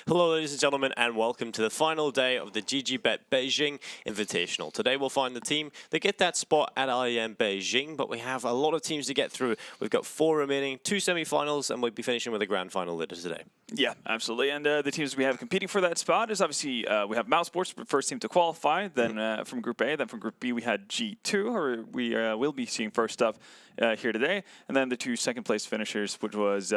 Hello, ladies and gentlemen, and welcome to the final day of the GG.Bet Beijing Invitational. Today we'll find the team that get that spot at IEM Beijing, but we have a lot of teams to get through. We've got 4 remaining, 2 semi-finals, and we'll be finishing with a grand final later today. Yeah, absolutely. And the teams we have competing for that spot is obviously we have Mousesports, first team to qualify. Then from Group A, then from Group B we had G2, who we will be seeing first up here today. And then the 2 second-place finishers, which was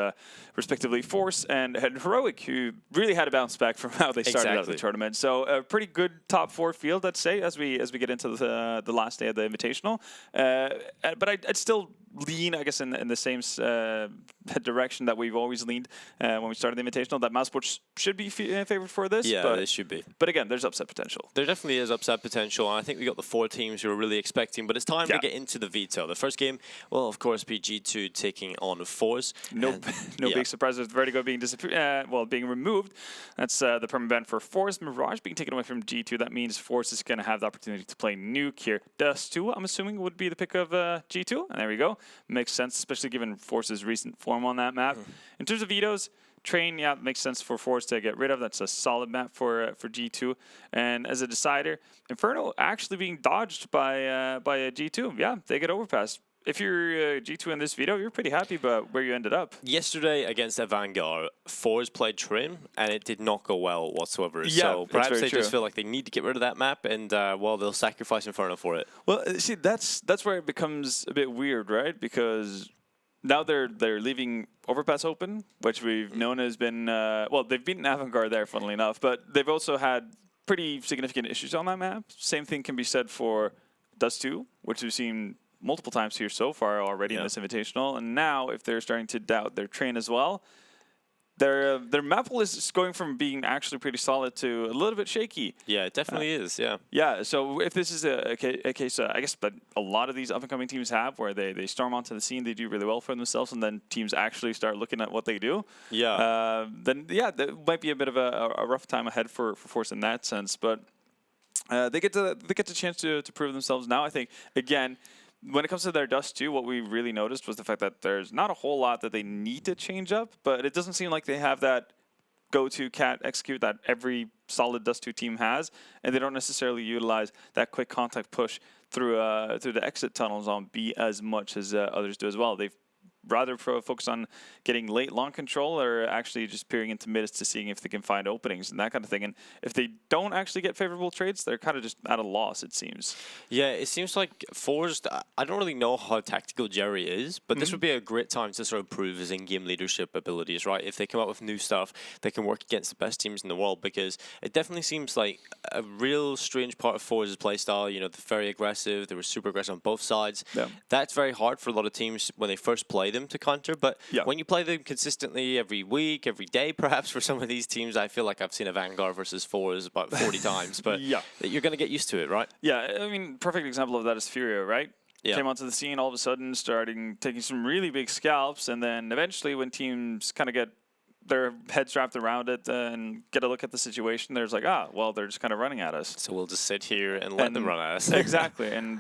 respectively forZe and Heroic, who really had to bounce back from how they started out the tournament. So a pretty good top 4 field, I'd say, as we get into the last day of the Invitational. But I'd still lean, I guess, in the same direction that we've always leaned when we started the Invitational, that Mousesports should be favored for this. Yeah, they should be. But again, there's upset potential. There definitely is upset potential, and I think we got the 4 teams who are really expecting, but it's time to get into the veto. The first game will, of course, be G2 taking on forZe. No big surprises with Vertigo being being removed. That's the permanent ban for forZe. Mirage being taken away from G2. That means forZe is going to have the opportunity to play Nuke here. Dust2, I'm assuming, would be the pick of G2. And there we go. Makes sense, especially given forZe's recent form on that map. In terms of vetoes, Train, yeah, makes sense for forZe to get rid of. That's a solid map for G2. And as a decider, Inferno actually being dodged by G2. Yeah, they get overpassed. If you're G2 in this veto, you're pretty happy about where you ended up. Yesterday against Vanguard, forZe played Trim, and it did not go well whatsoever. Yeah, so perhaps they true. just feel like they need to get rid of that map, and well, they'll sacrifice Inferno for it. Well, see, that's where it becomes a bit weird, right? Because now they're leaving Overpass open, which we've known has been they've beaten Vanguard there, funnily enough, but they've also had pretty significant issues on that map. Same thing can be said for Dust2, which we've seen multiple times here so far already in this Invitational. And now, if they're starting to doubt their train as well, their map pool is going from being actually pretty solid to a little bit shaky. Yeah, it definitely is, yeah. Yeah, so if this is a case, I guess, but a lot of these up-and-coming teams have, where they storm onto the scene, they do really well for themselves, and then teams actually start looking at what they do. Yeah. Then, yeah, that might be a bit of a rough time ahead for forZe in that sense. But they get the chance to prove themselves now, I think. Again, when it comes to their Dust2, what we really noticed was the fact that there's not a whole lot that they need to change up, but it doesn't seem like they have that go-to cat execute that every solid Dust2 team has, and they don't necessarily utilize that quick contact push through the exit tunnels on B as much as others do as well. They've rather focus on getting late long control, or actually just peering into mids to seeing if they can find openings and that kind of thing. And if they don't actually get favorable trades, they're kind of just at a loss, it seems. Yeah, it seems like forZe, I don't really know how tactical Jerry is, but this would be a great time to sort of prove his in-game leadership abilities, right? If they come up with new stuff, they can work against the best teams in the world, because it definitely seems like a real strange part of forZe's playstyle. You know, they're very aggressive. They were super aggressive on both sides. Yeah. That's very hard for a lot of teams when they first play them to counter, but when you play them consistently every week, every day, perhaps for some of these teams, I feel like I've seen a Vanguard versus forZe about 40 times, but you're going to get used to it, right? Yeah, I mean, perfect example of that is Furio, right? Yeah. Came onto the scene all of a sudden, taking some really big scalps, and then eventually when teams kind of get their heads wrapped around it and get a look at the situation, there's like, well, they're just kind of running at us. So we'll just sit here and let them run at us. Exactly. And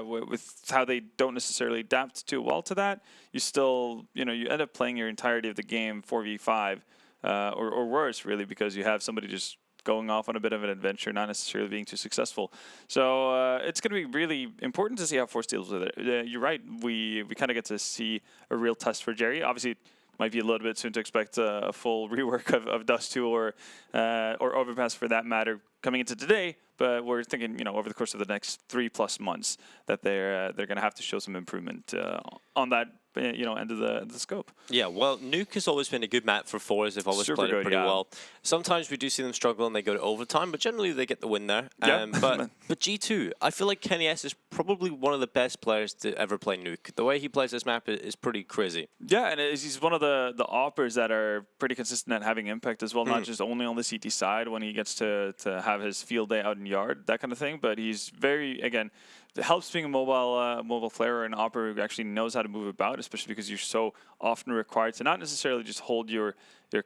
with how they don't necessarily adapt too well to that, you still, you end up playing your entirety of the game 4v5 or worse, really, because you have somebody just going off on a bit of an adventure, not necessarily being too successful. So it's going to be really important to see how forZe deals with it. You're right. We kind of get to see a real test for Jerry. Obviously, might be a little bit soon to expect a full rework of Dust2 or Overpass for that matter coming into today, but we're thinking, over the course of the next 3+ months that they're going to have to show some improvement on that end of the scope. Yeah, well, Nuke has always been a good map for forZe. They've always played it pretty well. Sometimes we do see them struggle and they go to overtime, but generally they get the win there. But G2, I feel like Kenny S is probably one of the best players to ever play Nuke. The way he plays this map is pretty crazy. Yeah, and he's one of the oppers that are pretty consistent at having impact as well, not just only on the CT side when he gets to have his field day out in yard, that kind of thing, but he's very, again, it helps being a mobile player or an operator who actually knows how to move about, especially because you're so often required to not necessarily just hold your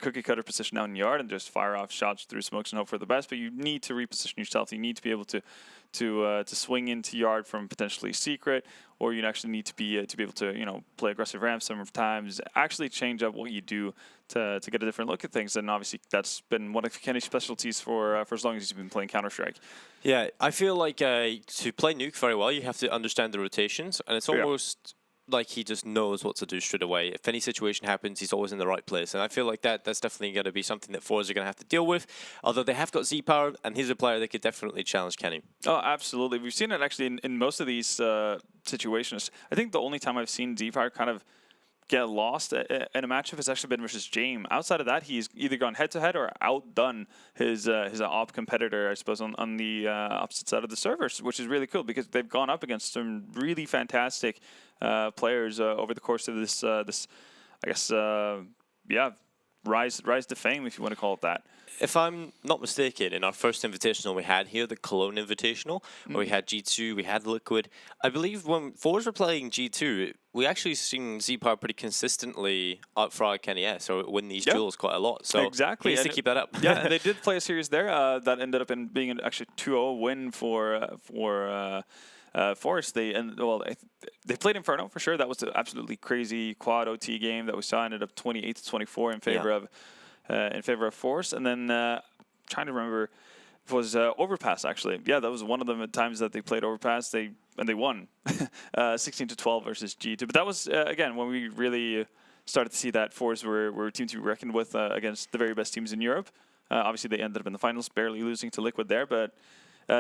cookie cutter position out in yard and just fire off shots through smokes and hope for the best, but you need to reposition yourself. You need to be able to swing into yard from potentially secret or you actually need to be able to play aggressive ramps sometimes, actually change up what you do to get a different look at things. And obviously that's been one of Kenny's specialties for as long as he's been playing Counter-Strike. Yeah, I feel like to play Nuke very well, you have to understand the rotations, and it's almost like he just knows what to do straight away. If any situation happens, he's always in the right place. And I feel like that's definitely going to be something that forZe are going to have to deal with. Although they have got Z Power, and he's a player that could definitely challenge Kenny. Oh, absolutely. We've seen it actually in most of these situations. I think the only time I've seen Z Power kind of get lost in a matchup has actually been versus James. Outside of that, he's either gone head-to-head or outdone his op competitor, I suppose, on the opposite side of the servers, which is really cool because they've gone up against some really fantastic players over the course of this, I guess, rise to fame, if you want to call it that. If I'm not mistaken, in our first invitational we had here, the Cologne Invitational, where we had G2, we had Liquid. I believe when forZe were playing G2, we actually seen Z-Power pretty consistently outfrag Kenny S, or win these duels quite a lot. So exactly. He needs to keep that up. Yeah, and they did play a series there that ended up in being actually 2-0 win for forZe. They played Inferno for sure. That was an absolutely crazy quad OT game that we saw. Ended up 28-24 in favor of forZe. And then trying to remember, it was Overpass actually. Yeah, that was one of the times that they played Overpass. They won 16-12 versus G2. But that was again when we really started to see that forZe were a team to be reckoned with against the very best teams in Europe. Obviously, they ended up in the finals, barely losing to Liquid there, but.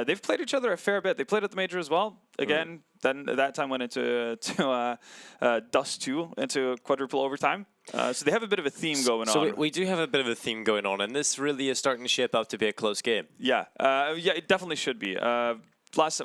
They've played each other a fair bit. They played at the major as well. Again, then that time went into Dust 2, into quadruple overtime. So they have a bit of a theme going on. So we do have a bit of a theme going on, and this really is starting to shape up to be a close game. Yeah, it definitely should be. Last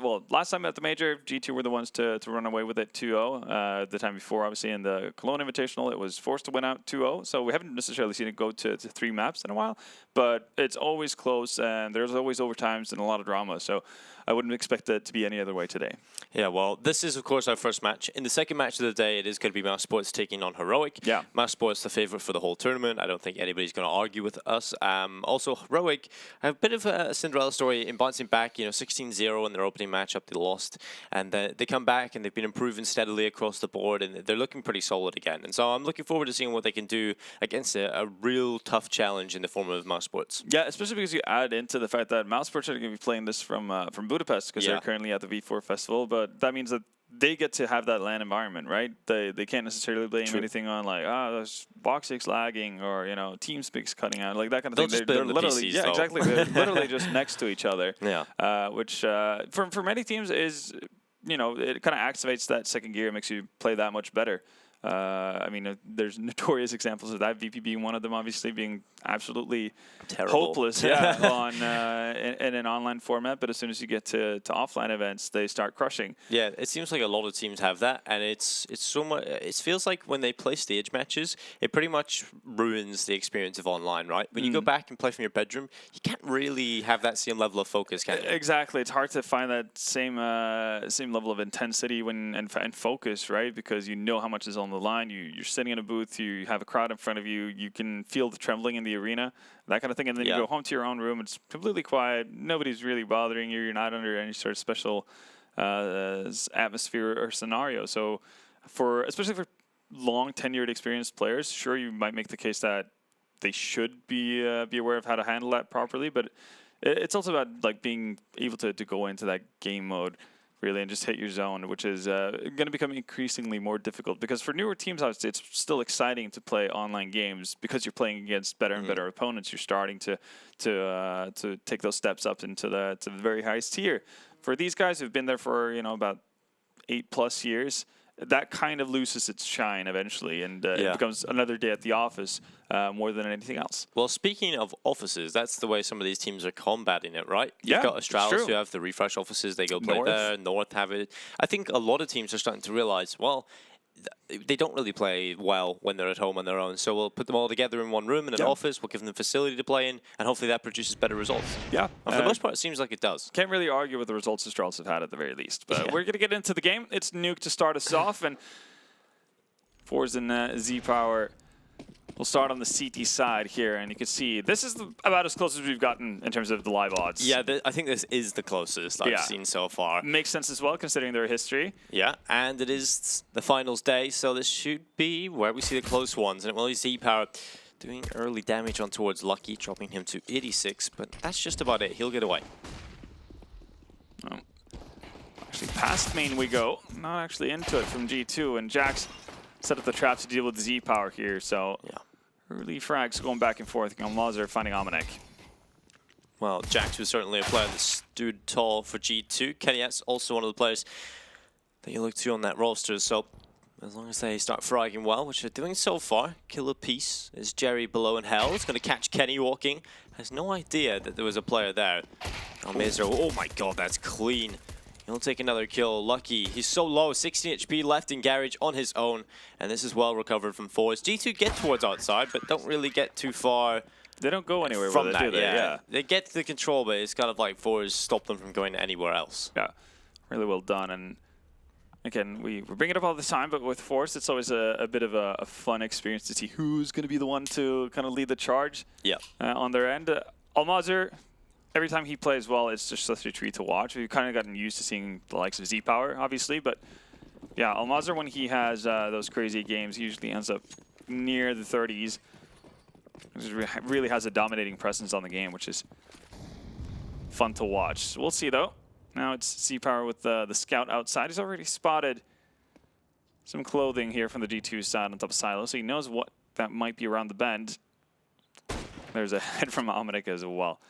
time at the major, G2 were the ones to run away with it 2-0. The time before, obviously, in the Cologne Invitational, it was forced to win out 2-0. So we haven't necessarily seen it go to 3 maps in a while. But it's always close, and there's always overtimes and a lot of drama. So I wouldn't expect it to be any other way today. Yeah, well, this is, of course, our first match. In the second match of the day, it is going to be mousesports taking on Heroic. Yeah. mousesports, the favorite for the whole tournament. I don't think anybody's going to argue with us. Also, Heroic have a bit of a Cinderella story in bouncing back, 16-0 in their opening matchup. They lost, and they come back, and they've been improving steadily across the board, and they're looking pretty solid again. And so I'm looking forward to seeing what they can do against a real tough challenge in the form of mousesports. Yeah, especially because you add into the fact that mousesports are going to be playing this from Budapest because they're currently at the V4 festival, but that means that they get to have that LAN environment, right? They can't necessarily blame anything on like, there's box 6 lagging or TeamSpeak's cutting out, like that kind of thing. They're literally PCs, exactly. They're literally just next to each other. Yeah. Which for many teams is it kind of activates that second gear, makes you play that much better. I mean, there's notorious examples of that. VP being one of them, obviously being absolutely terrible, hopeless, on in an online format. But as soon as you get to offline events, they start crushing. Yeah, it seems like a lot of teams have that, and it's so much. It feels like when they play stage matches, it pretty much ruins the experience of online, right? When you go back and play from your bedroom, you can't really have that same level of focus, can you? Exactly, it's hard to find that same level of intensity and focus, right? Because you know how much is on the line. You're sitting in a booth, you have a crowd in front of you, you can feel the trembling in the arena, that kind of thing, and then you go home to your own room, it's completely quiet, nobody's really bothering you, you're not under any sort of special atmosphere or scenario. So especially for long tenured experienced players, sure, you might make the case that they should be aware of how to handle that properly, but it's also about like being able to go into that game mode really and just hit your zone, which is going to become increasingly more difficult because for newer teams, obviously, it's still exciting to play online games because you're playing against better and better opponents. You're starting to take those steps up into the very highest tier. For these guys who've been there for about 8+ years, that kind of loses its shine eventually, and it becomes another day at the office more than anything else. Well, speaking of offices, that's the way some of these teams are combating it, right? Yeah, You've got Astralis who have the refresh offices, they go play there, North have it. I think a lot of teams are starting to realize, well, they don't really play well when they're at home on their own, so we'll put them all together in one room in an office, we'll give them facility to play in, and hopefully that produces better results. Yeah. And for the most part, it seems like it does. Can't really argue with the results Astralis have had at the very least. But we're going to get into the game. It's Nuke to start us off, and forZe and Z Power We'll start on the CT side here, and you can see this is about as close as we've gotten in terms of the live odds. Yeah, I think this is the closest I've seen so far. Makes sense as well, considering their history. Yeah, and it is the finals day, so this should be where we see the close ones. And it will be Z-Power doing early damage on towards Lucky, dropping him to 86, but that's just about it. He'll get away. Oh. Actually, past main we go. Not actually into it from G2, and Jax set up the trap to deal with Z-Power here, so early frags going back and forth. Lazer finding Amanek. Well, Jax was certainly a player that stood tall for G2. kennyS also one of the players that you look to on that roster, so as long as they start fragging well, which they're doing so far, kill a piece is Jerry below in hell. He's going to catch Kenny walking. Has no idea that there was a player there. Oh my god, that's clean. He'll take another kill. Lucky, he's so low, 16 HP left in Garage on his own, and this is well recovered from forZe. G2 get towards outside, but don't really get too far. They don't go anywhere from with that, it, do they? Yeah. They get to the control, but it's kind of like forZe stop them from going anywhere else. Yeah, really well done. And again, we bring it up all the time, but with forZe, it's always a bit of a fun experience to see who's going to be the one to kind of lead the charge on their end. Almazer, every time he plays well, it's just such a treat to watch. We've kind of gotten used to seeing the likes of Z-Power, obviously, but yeah, Almazer, when he has those crazy games, he usually ends up near the 30s. He really has a dominating presence on the game, which is fun to watch. So we'll see, though. Now it's Z-Power with the scout outside. He's already spotted some clothing here from the G2 side on top of Silo, so he knows what that might be around the bend. There's a head from Amanek as well.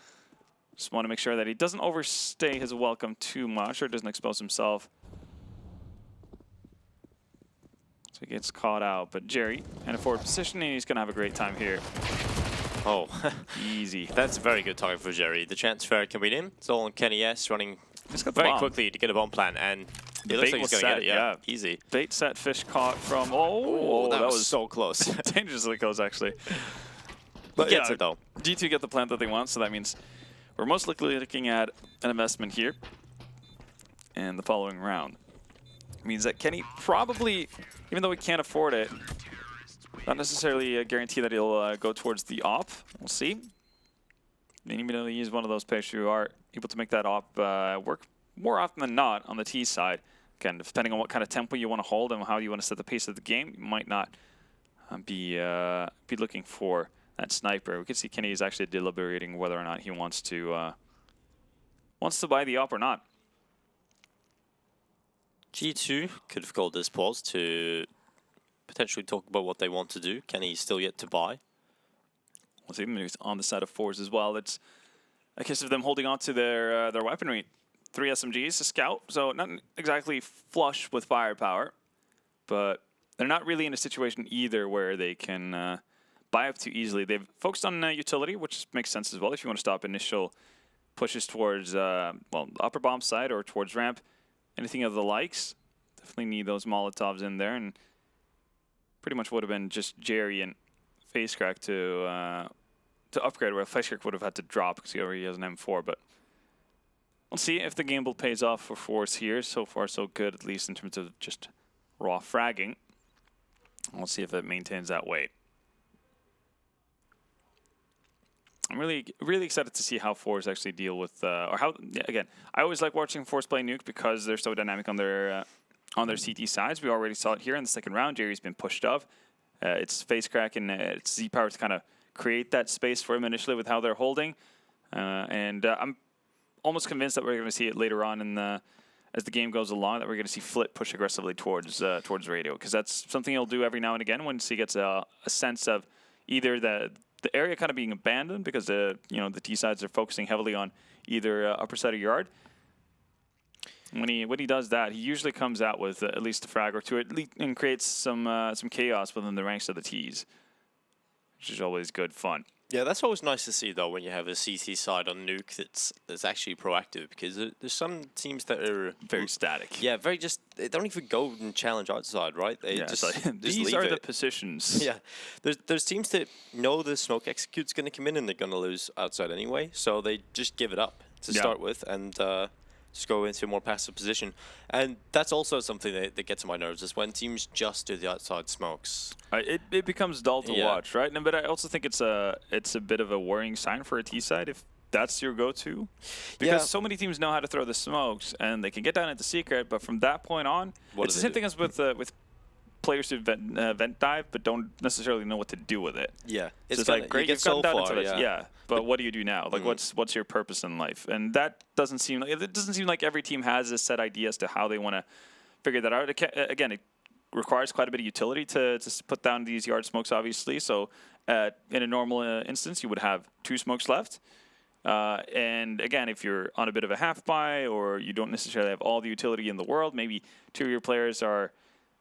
Just want to make sure that he doesn't overstay his welcome too much or doesn't expose himself. So he gets caught out, but Jerry in a forward position, and he's going to have a great time here. Oh, easy. That's a very good target for Jerry. The transfer coming in. It's all on kennyS running very quickly to get a bomb plan, and it looks like he's going to get it. Yeah, easy. Bait set, fish caught from. That was so close. Dangerously close, actually. But he gets it though. G2 get the plant that they want, so that means we're most likely looking at an investment here. And the following round means that Kenny probably, even though he can't afford it, not necessarily a guarantee that he'll go towards the op. We'll see. And even though he use one of those players who are able to make that op work more often than not on the T side. Again, depending on what kind of tempo you want to hold and how you want to set the pace of the game, you might not be looking for that sniper. We can see Kenny is actually deliberating whether or not he wants to buy the op or not. G2 could have called this pause to potentially talk about what they want to do. Kenny's still yet to buy. We'll see him on the side of forZe as well. It's a case of them holding on to their weaponry. 3 SMGs, a scout, so not exactly flush with firepower, but they're not really in a situation either where they can buy up too easily. They've focused on utility, which makes sense as well if you want to stop initial pushes towards well, upper bomb side or towards ramp. Anything of the likes, definitely need those Molotovs in there, and pretty much would have been just Jerry and FaceCrack to upgrade, where FaceCrack would have had to drop because he already has an M4. But we'll see if the gamble pays off for forZe here. So far, so good, at least in terms of just raw fragging. We'll see if it maintains that weight. I'm really excited to see how forZe actually deal with, or how, again, I always like watching forZe play Nuke because they're so dynamic on their CT sides. We already saw it here in the second round. Jerry's been pushed off. It's FaceCrack and it's Z-Power to kind of create that space for him initially with how they're holding. And I'm almost convinced that we're going to see it later on in as the game goes along, that we're going to see Flit push aggressively towards Radio, because that's something he'll do every now and again once he gets a sense of either the area kind of being abandoned because the T sides are focusing heavily on either upper side of yard. When he does that, he usually comes out with at least a frag or two, and creates some chaos within the ranks of the Ts, which is always good fun. Yeah, that's always nice to see though when you have a CT side on Nuke that's actually proactive, because there's some teams that are very static. Yeah, they don't even go and challenge outside, right? They just these are the positions. Yeah, there's teams that know the smoke execute's going to come in and they're going to lose outside anyway, so they just give it up to start with, and so just go into a more passive position. And that's also something that gets on my nerves, is when teams just do the outside smokes. It becomes dull to watch, right? No, but I also think it's a bit of a worrying sign for a T side if that's your go-to, because so many teams know how to throw the smokes and they can get down into secret, but from that point on, it's the same thing as with players who vent dive but don't necessarily know what to do with it. Yeah, so it's like, great, you've gotten down into this, but what do you do now? Like, what's your purpose in life? And that doesn't seem like every team has a set idea as to how they want to figure that out. Again, it requires quite a bit of utility to put down these yard smokes, obviously. So in a normal instance, you would have 2 smokes left. And again, if you're on a bit of a half buy or you don't necessarily have all the utility in the world, maybe 2 of your players are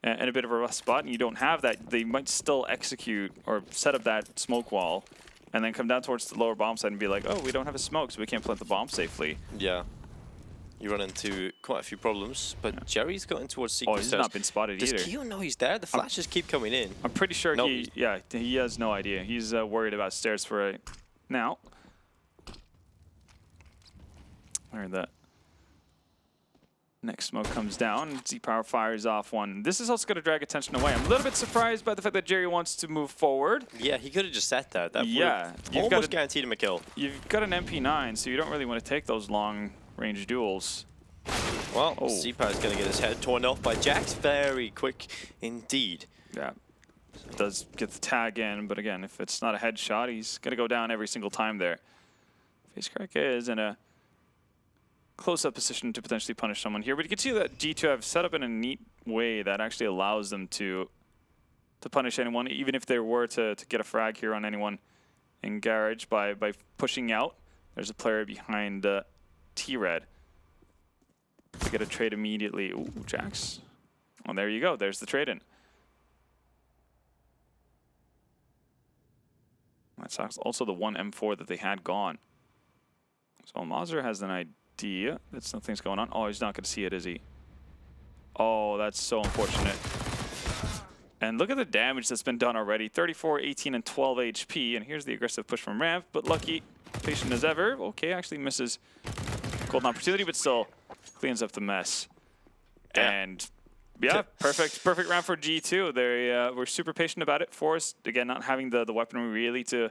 in a bit of a rough spot and you don't have that, they might still execute or set up that smoke wall and then come down towards the lower bomb side and be like, oh, we don't have a smoke, so we can't plant the bomb safely. Yeah. You run into quite a few problems, but Jerry's going towards secret. Oh, he's not been spotted either. Does Keo know he's there? The flashes keep coming in. I'm pretty sure he has no idea. He's worried about stairs for right now. Where that next smoke comes down, Z-Power fires off one. This is also going to drag attention away. I'm a little bit surprised by the fact that Jerry wants to move forward. Yeah, he could have just set that. That almost guaranteed him a kill. You've got an MP9, so you don't really want to take those long-range duels. Well, Z-Power's going to get his head torn off by Jax very quick indeed. Yeah, does get the tag in, but again, if it's not a headshot, he's going to go down every single time there. FaceCrack is in a close-up position to potentially punish someone here, but you can see that G2 have set up in a neat way that actually allows them to punish anyone, even if they were to get a frag here on anyone in Garage by pushing out. There's a player behind T-Red to get a trade immediately. Ooh, Jax. Well, there you go. There's the trade-in. That's also the one M4 that they had gone. So Mazur has an idea that something's going on. Oh, he's not going to see it, is he? Oh, that's so unfortunate. And look at the damage that's been done already. 34, 18, and 12 HP. And here's the aggressive push from Ramp, but Lucky, patient as ever. Okay, actually misses golden opportunity, but still cleans up the mess. And yeah, perfect round for G2. They were super patient about it. forZe, again, not having the weaponry really to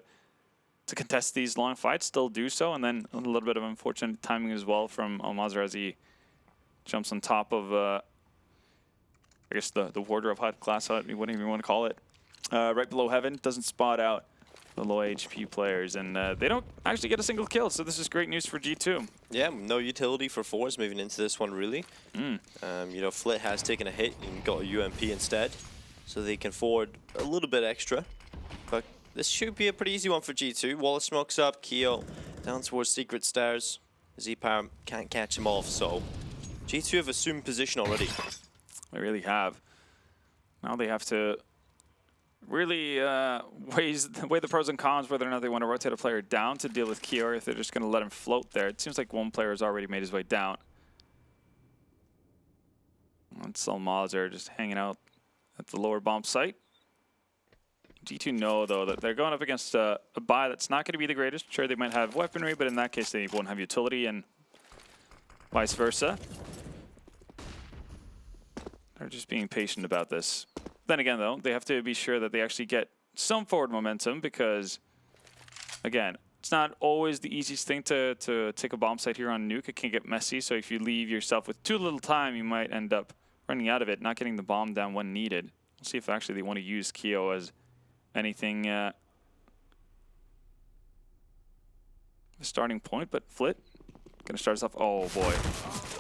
contest these long fights, still do so, and then a little bit of unfortunate timing as well from Almazar as he jumps on top of, I guess, the warder of hot glass hut, whatever you want to call it, right below Heaven. Doesn't spot out the low HP players, and they don't actually get a single kill, so this is great news for G2. Yeah, no utility for forZe moving into this one, really. You know, Flit has taken a hit and got a UMP instead, so they can forward a little bit extra, but this should be a pretty easy one for G2. Wallace smokes up, Keo down towards secret stairs. Z-Power can't catch him off, so G2 have assumed position already. They really have. Now they have to really weigh the pros and cons whether or not they want to rotate a player down to deal with Keo, or if they're just going to let him float there. It seems like one player has already made his way down. That's Almazar just hanging out at the lower bomb site. G2 know, though, that they're going up against a buy that's not going to be the greatest. Sure, they might have weaponry, but in that case, they won't have utility, and vice versa. They're just being patient about this. Then again, though, they have to be sure that they actually get some forward momentum because, again, it's not always the easiest thing to take a bomb site here on Nuke. It can get messy, so if you leave yourself with too little time, you might end up running out of it, not getting the bomb down when needed. We'll see if actually they want to use Keo as anything the starting point, but Flit gonna start us off. Oh boy!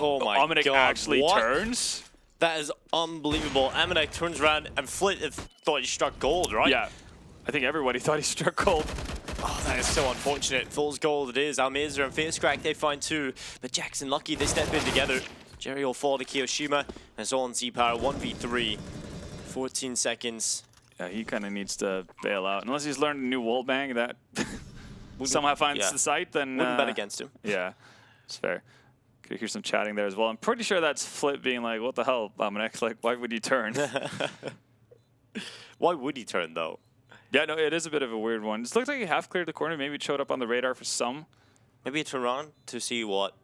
Oh my god! Omnic actually turns. That is unbelievable. Amanek turns around and Flit thought he struck gold, right? Yeah, I think everybody thought he struck gold. Oh, that is so unfortunate. Fool's gold it is. Almazar and FaceCrack, they find 2, but Jackson Lucky, they step in together. Jerry will fall to Kiyoshima, and it's all on Z-Power. 1v3, 14 seconds. Yeah, he kind of needs to bail out. Unless he's learned a new wall bang that somehow finds the site, then... Wouldn't bet against him. Yeah, it's fair. Could hear some chatting there as well. I'm pretty sure that's Flip being like, what the hell, Dominic? Like, why would you turn? Why would he turn, though? Yeah, no, it is a bit of a weird one. It looks like he half cleared the corner. Maybe it showed up on the radar for some. Maybe he turned around to see what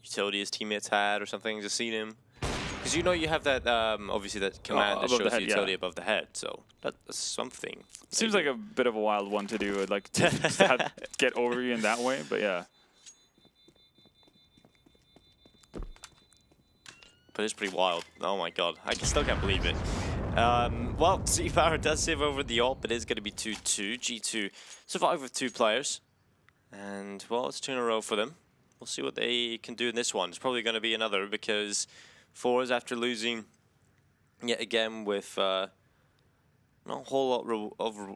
utility his teammates had or something, just seen him. Because you know you have that, obviously that command that shows the utility above the head, so that's something. Seems like a bit of a wild one to do, like to get over you in that way, but yeah. But it's pretty wild. Oh my god, I still can't believe it. Well, zPower does save over the ult, but it's going to be 2-2. G2 survive with 2 players. And, well, it's 2 in a row for them. We'll see what they can do in this one. It's probably going to be another because forZe, after losing yet again with not a whole lot of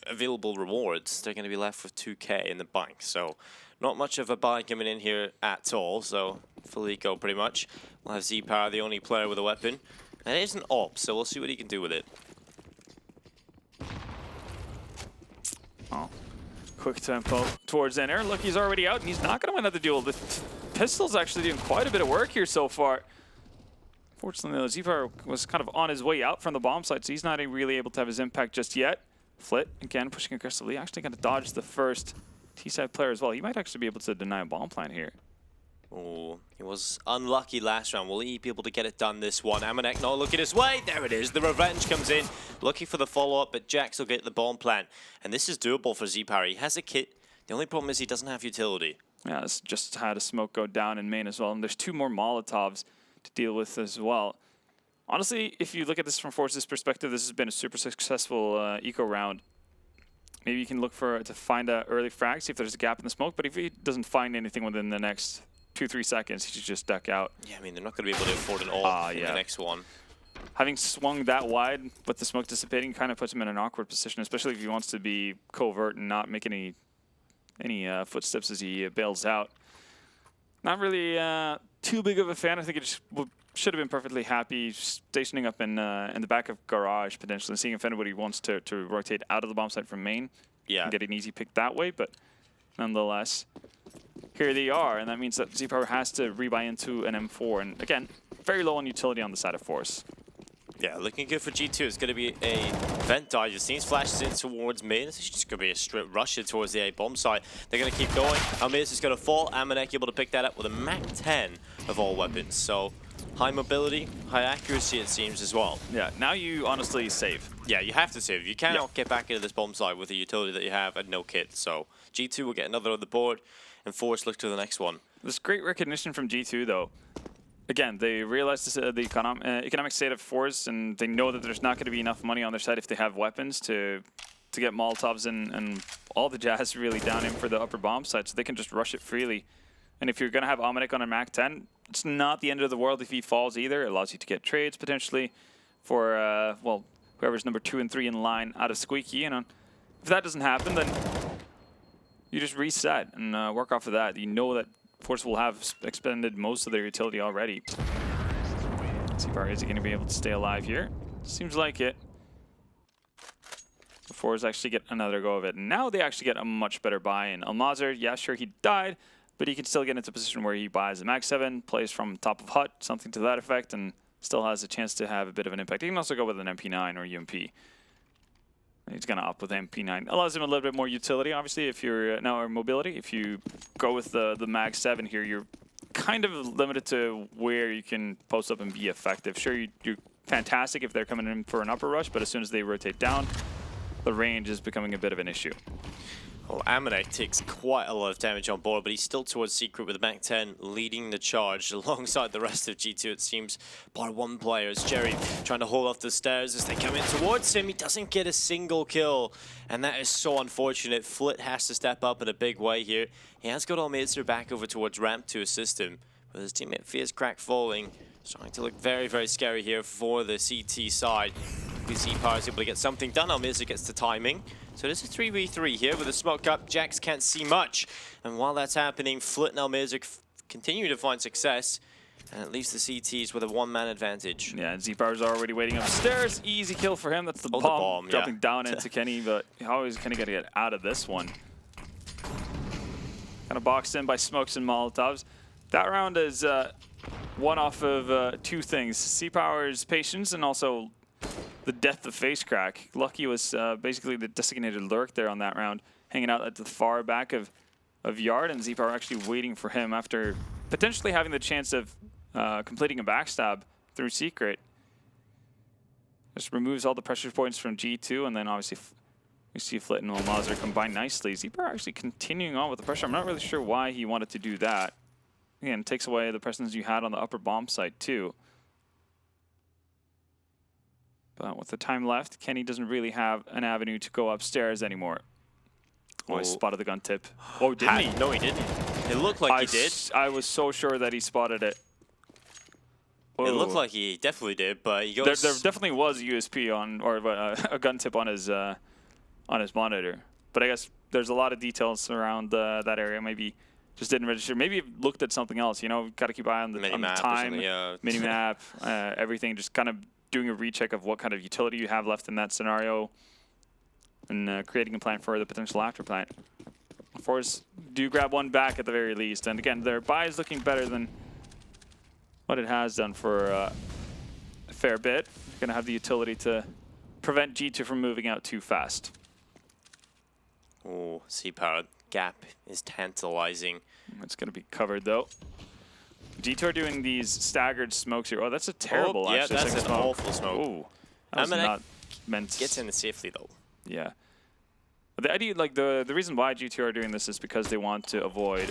available rewards, they're going to be left with 2K in the bank. So not much of a buy coming in here at all. So Felico pretty much. We'll have zPower, the only player with a weapon. And it is an op, so we'll see what he can do with it. Oh. Quick tempo towards Enter. Look, he's already out, and he's not going to win another duel. The pistol's actually doing quite a bit of work here so far. Fortunately, zPower was kind of on his way out from the bomb site, so he's not really able to have his impact just yet. Flit, again, pushing aggressively. Actually going to dodge the first T-side player as well. He might actually be able to deny a bomb plant here. Oh, he was unlucky last round. Will he be able to get it done this one? Amanek not looking his way. There it is. The revenge comes in. Looking for the follow-up, but Jax will get the bomb plant. And this is doable for zPower. He has a kit. The only problem is he doesn't have utility. Yeah, it's just had a smoke go down in main as well. And there's 2 more Molotovs to deal with as well. Honestly, if you look at this from forZe's perspective, this has been a super successful eco round. Maybe you can look to find an early frag, see if there's a gap in the smoke. But if he doesn't find anything within the next 2-3 seconds, he should just duck out. Yeah, I mean, they're not going to be able to afford an ult in the next one. Having swung that wide with the smoke dissipating kind of puts him in an awkward position, especially if he wants to be covert and not make any footsteps as he bails out. Not really too big of a fan. I think it just should have been perfectly happy stationing up in the back of garage, potentially, and seeing if anybody wants to rotate out of the bomb site from main. Yeah. And get an easy pick that way, but nonetheless, here they are, and that means that zPower has to rebuy into an M4, and again, very low on utility on the side of forZe. Yeah, looking good for G2. It's going to be a vent dive. You've seen flashes in towards mid. It's just going to be a straight rush towards the A bomb site. They're going to keep going. Almir's is going to fall. Amanek able to pick that up with a Mach 10 of all weapons. So high mobility, high accuracy it seems as well. Yeah, now you honestly save. Yeah, you have to save. You cannot get back into this bomb site with the utility that you have and no kit. So G2 will get another on the board, and forZe look to the next one. There's great recognition from G2 though. Again, they realize the economic state of forZe, and they know that there's not going to be enough money on their side if they have weapons to get Molotovs and all the jazz really down in for the upper bomb site, so they can just rush it freely. And if you're going to have Amanek on a Mach 10, it's not the end of the world if he falls either. It allows you to get trades potentially for, well, whoever's number 2 and 3 in line out of Squeaky. And if that doesn't happen, then you just reset and work off of that. You know that forZe will have expended most of their utility already. zPower, is he going to be able to stay alive here? Seems like it. forZe actually get another go of it. And now they actually get a much better buy-in. Almazer, yeah, sure, he died, but he can still get into a position where he buys a Mach 7, plays from top of hut, something to that effect, and still has a chance to have a bit of an impact. He can also go with an MP9 or UMP. He's going to opt with MP9. Allows him a little bit more utility, obviously, if you're now or mobility. If you go with the Mach 7 here, you're kind of limited to where you can post up and be effective. Sure, you're fantastic if they're coming in for an upper rush, but as soon as they rotate down, the range is becoming a bit of an issue. Well, Amanek takes quite a lot of damage on board, but he's still towards Secret with the Mach 10 leading the charge alongside the rest of G2, it seems, by one player. As Jerry trying to hold off the stairs as they come in towards him. He doesn't get a single kill, and that is so unfortunate. Flit has to step up in a big way here. He has got Almirza back over towards ramp to assist him, but his teammate fears crack falling. Starting to look very, very scary here for the CT side. zPower is able to get something done. Almirza gets the timing. So this is 3v3 here with a smoke up. Jax can't see much. And while that's happening, Flit and Almirza continue to find success. And it leaves the CTs with a one-man advantage. Yeah, and zPower's already waiting upstairs. Easy kill for him. That's the bomb dropping down into Kenny, but how is Kenny going to get out of this one? Kind of boxed in by smokes and Molotovs. That round is one off of 2 things. zPower's patience and also the death of face crack. Lucky was basically the designated lurk there on that round, hanging out at the far back of Yard, and zPower actually waiting for him after potentially having the chance of completing a backstab through Secret. Just removes all the pressure points from G2, and then obviously we see Flit and Almazer combine nicely. ZPower actually continuing on with the pressure. I'm not really sure why he wanted to do that. Again, takes away the presence you had on the upper bomb site too. But with the time left, Kenny doesn't really have an avenue to go upstairs anymore. Oh, he spotted the gun tip. Oh, didn't he? No, he didn't. It looked like he did. I was so sure that he spotted it. Whoa. It looked like he definitely did, but he goes... There definitely was a USP on, or a gun tip on his monitor. But I guess there's a lot of details around that area. Maybe just didn't register. Maybe looked at something else. You know, got to keep an eye on the time, mini-map, everything. Just kind of doing a recheck of what kind of utility you have left in that scenario, and creating a plan for the potential after plan. forZe do grab one back at the very least. And again, their buy is looking better than what it has done for a fair bit. Going to have the utility to prevent G2 from moving out too fast. Oh, CPower gap is tantalizing. It's going to be covered though. G2 are doing these staggered smokes here. Oh, that's a terrible, actually. Yeah, that's an awful smoke. Ooh, that was not meant. Gets in safely though. Yeah. But the idea, like the reason why G2 are doing this is because they want to avoid.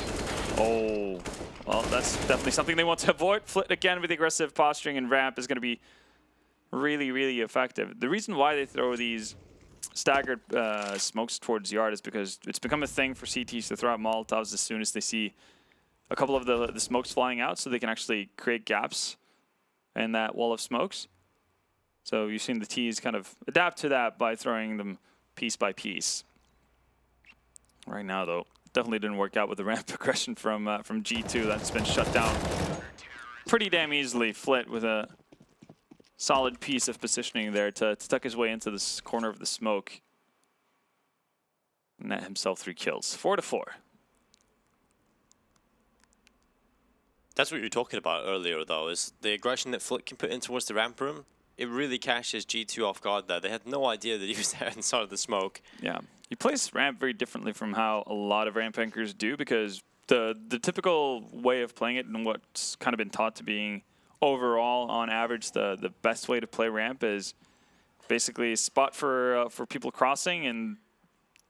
Oh, well, that's definitely something they want to avoid. Flit again with the aggressive posturing and ramp is going to be really, really effective. The reason why they throw these staggered smokes towards yard is because it's become a thing for CTs to throw out Molotovs as soon as they see a couple of the smokes flying out, so they can actually create gaps in that wall of smokes. So you've seen the Ts kind of adapt to that by throwing them piece by piece. Right now, though, definitely didn't work out with the ramp aggression from G2. That's been shut down pretty damn easily. Flit with a solid piece of positioning there to tuck his way into this corner of the smoke. Net himself 3 kills. 4-4. That's what you were talking about earlier, though, is the aggression that Flit can put in towards the ramp room. It really catches G2 off guard there. They had no idea that he was there inside of the smoke. Yeah. He plays ramp very differently from how a lot of ramp anchors do, because the typical way of playing it and what's kind of been taught to being overall, on average, the best way to play ramp is basically spot for people crossing and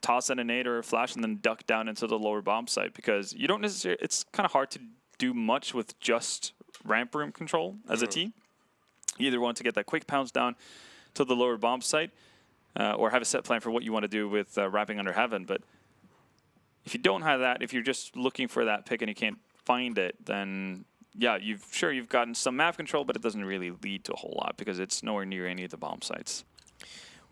toss in a nade or a flash and then duck down into the lower bomb site, because you don't necessarily, it's kind of hard to do much with just ramp room control as a team. You either want to get that quick pounce down to the lower bomb site, or have a set plan for what you want to do with wrapping under heaven. But if you don't have that, if you're just looking for that pick and you can't find it, then yeah, you've gotten some map control, but it doesn't really lead to a whole lot because it's nowhere near any of the bomb sites.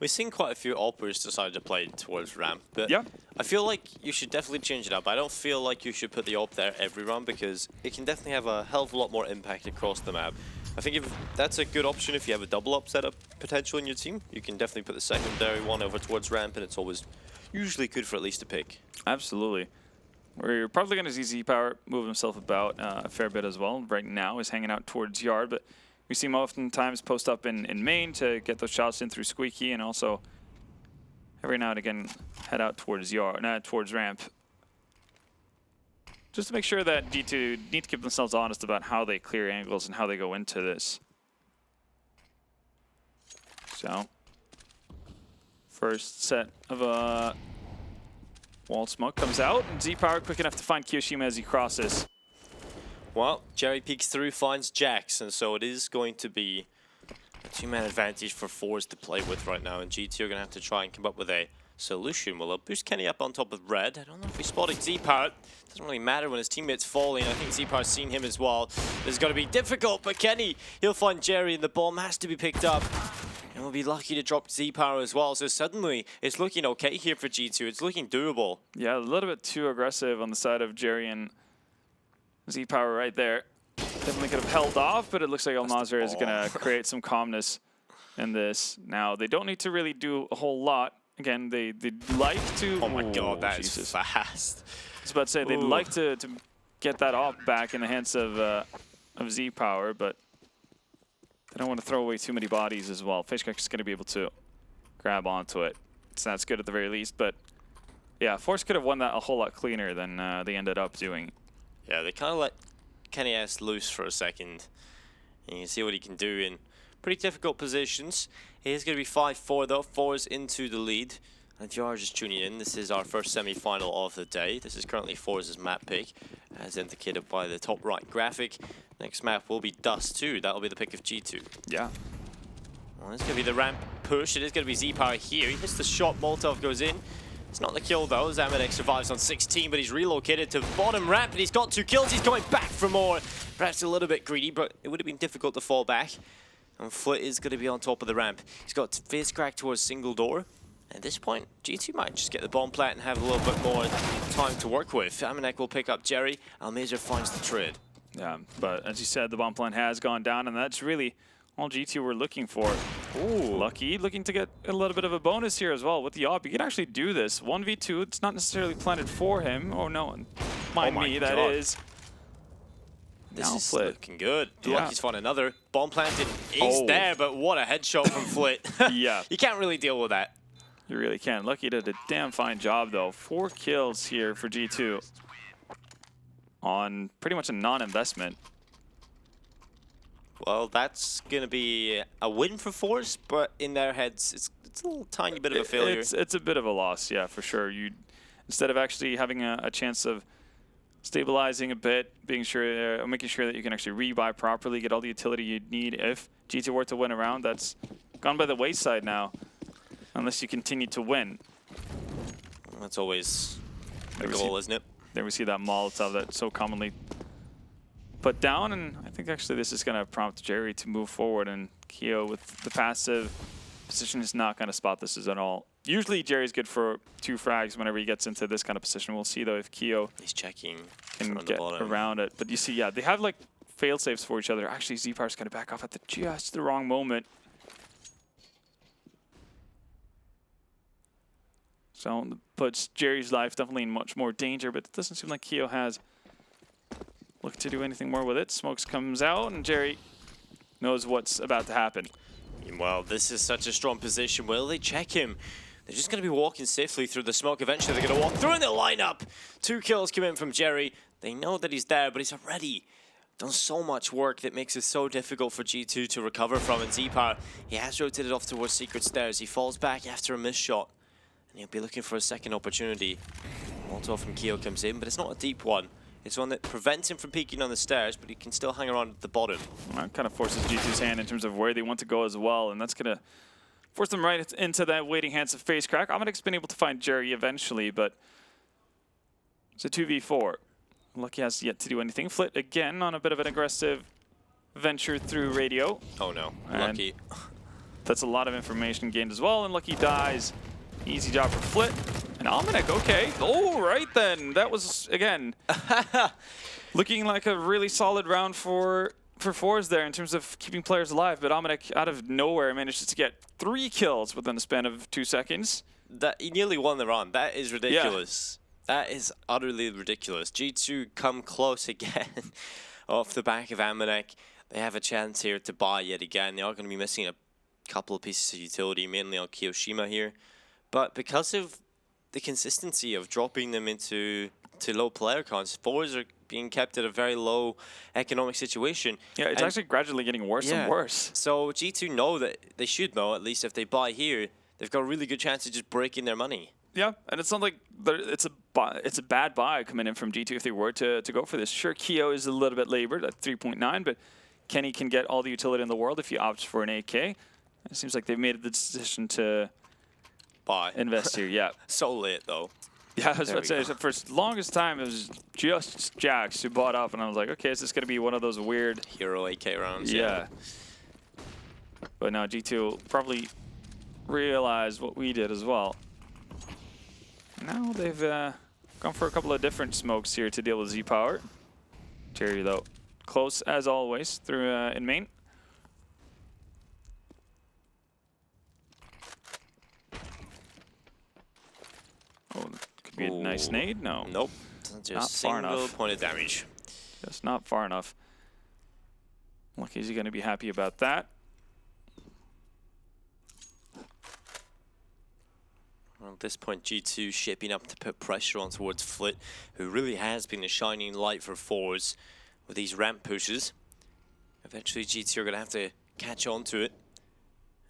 We've seen quite a few AWPers decide to play towards ramp, but yeah, I feel like you should definitely change it up. I don't feel like you should put the AWP there every round, because it can definitely have a hell of a lot more impact across the map. I think if that's a good option if you have a double up setup potential in your team. You can definitely put the secondary one over towards ramp, and it's always usually good for at least a pick. Absolutely. We're probably going to see ZPower move himself about a fair bit as well. Right now he's hanging out towards yard, but we see him oftentimes post up in main to get those shots in through Squeaky, and also every now and again head out towards yard, towards ramp. Just to make sure that G2 need to keep themselves honest about how they clear angles and how they go into this. So, first set of a wall smoke comes out, and ZPower quick enough to find Kiyoshima as he crosses. Well, Jerry peeks through, finds Jax, and so it is going to be a 2-man advantage for forZe to play with right now, and G2 are going to have to try and come up with a solution. Will it boost Kenny up on top of red? I don't know if he's spotting ZPower. Doesn't really matter when his teammate's falling. I think ZPower's seen him as well. This is going to be difficult, but Kenny, he'll find Jerry, and the bomb has to be picked up. And we'll be lucky to drop ZPower as well. So suddenly, it's looking okay here for G2. It's looking doable. Yeah, a little bit too aggressive on the side of Jerry and ZPower right there. Definitely could have held off, but it looks like Almazer is going to create some calmness in this. Now, they don't need to really do a whole lot. Again, they'd like to... Oh my god, that is fast. I was about to say, they'd like to get that off back in the hands of ZPower, but they don't want to throw away too many bodies as well. Fishcrack is going to be able to grab onto it. So that's good at the very least, but yeah, forZe could have won that a whole lot cleaner than they ended up doing. Yeah, they kind of let Kenny S loose for a second. And you can see what he can do in pretty difficult positions. It is going to be 5-4 though. forZe into the lead. And if you are just tuning in, this is our first semi-final of the day. This is currently forZe's map pick, as indicated by the top right graphic. Next map will be Dust 2. That'll be the pick of G2. Yeah. Well, it's going to be the ramp push. It is going to be Z-Power here. He hits the shot. Molotov goes in. It's not the kill though. Zamadek survives on 16, but he's relocated to bottom ramp and he's got 2 kills. He's going back for more. Perhaps a little bit greedy, but it would have been difficult to fall back. And Flit is going to be on top of the ramp. He's got face crack towards single door. At this point, G2 might just get the bomb plant and have a little bit more time to work with. Amanek will pick up Jerry. Almazer finds the trade. Yeah, but as you said, the bomb plant has gone down, and that's really all G2 were looking for. Ooh. Lucky looking to get a little bit of a bonus here as well with the AWP. He can actually do this. 1v2, it's not necessarily planted for him. Oh no, mind me, that is. This now is Flit. looking good. Yeah. Lucky's found another. Bomb planted is there, but what a headshot from Flit. Yeah. You can't really deal with that. You really can. Lucky did a damn fine job though. 4 kills here for G2 on pretty much a non-investment. Well, that's going to be a win for forZe, but in their heads, it's a little tiny bit of a failure. It's a bit of a loss, yeah, for sure. You instead of actually having a chance of stabilizing a bit, making sure that you can actually rebuy properly, get all the utility you need if G2 were to win a round, that's gone by the wayside now, unless you continue to win. That's always the goal, isn't it? There we see that Molotov that's so commonly put down, and I think actually this is going to prompt Jerry to move forward, and Keo with the passive position is not going to spot this at all. Usually Jerry's good for 2 frags whenever he gets into this kind of position. We'll see though if Keo he's checking can get around it. But you see, yeah, they have like fail safes for each other. Actually, Z-Power's going to back off at just the wrong moment. So puts Jerry's life definitely in much more danger, but it doesn't seem like Keo has looked to do anything more with it. Smokes comes out, and Jerry knows what's about to happen. Well, this is such a strong position. Will they check him? They're just going to be walking safely through the smoke. Eventually, they're going to walk through in the lineup. 2 kills come in from Jerry. They know that he's there, but he's already done so much work that makes it so difficult for G2 to recover from. And Z-Power, he has rotated off towards Secret Stairs. He falls back after a missed shot, and he'll be looking for a second opportunity. Molotov from Keo comes in, but it's not a deep one. It's one that prevents him from peeking on the stairs, but he can still hang around at the bottom. That kind of forces G2's hand in terms of where they want to go as well, and that's going to force them right into that waiting hands of face crack. Amadek's been able to find Jerry eventually, but it's a 2v4. Lucky has yet to do anything. Flit again on a bit of an aggressive venture through radio. Oh no, and Lucky. That's a lot of information gained as well, and Lucky dies. Easy job for Flit. And Amadek, okay. All right then. That was, again, looking like a really solid round for forZe there in terms of keeping players alive. But Amadek, out of nowhere, manages to get 3 kills within the span of 2 seconds. He nearly won the round. That is ridiculous. Yeah. That is utterly ridiculous. G2 come close again off the back of Amadek. They have a chance here to buy yet again. They are going to be missing a couple of pieces of utility, mainly on Kiyoshima here. But because of the consistency of dropping them into low player counts, forZe are being kept at a very low economic situation. Yeah, it's actually gradually getting worse and worse. So G2 know that they should know, at least if they buy here, they've got a really good chance of just breaking their money. Yeah, and it's not like it's a bad buy coming in from G2 if they were to go for this. Sure, Keo is a little bit labored at 3.9, but Kenny can get all the utility in the world if he opts for an AK. It seems like they've made the decision to buy. Invest here, yeah. So late, though. Yeah, I was about to say, for the longest time, it was just Jax who bought up, and I was like, okay, is this going to be one of those weird hero AK rounds? Yeah. But now G2 probably realized what we did as well. Now they've gone for a couple of different smokes here to deal with Z-Power. Jerry, though, close as always through in main. Oh, could be a nice nade. No. Nope. Just not far enough. Point of damage. Just not far enough. Lucky's going to be happy about that. Well, at this point, G2 shaping up to put pressure on towards Flit, who really has been a shining light for forZe. with these ramp pushes. Eventually, G2 are going to have to catch on to it.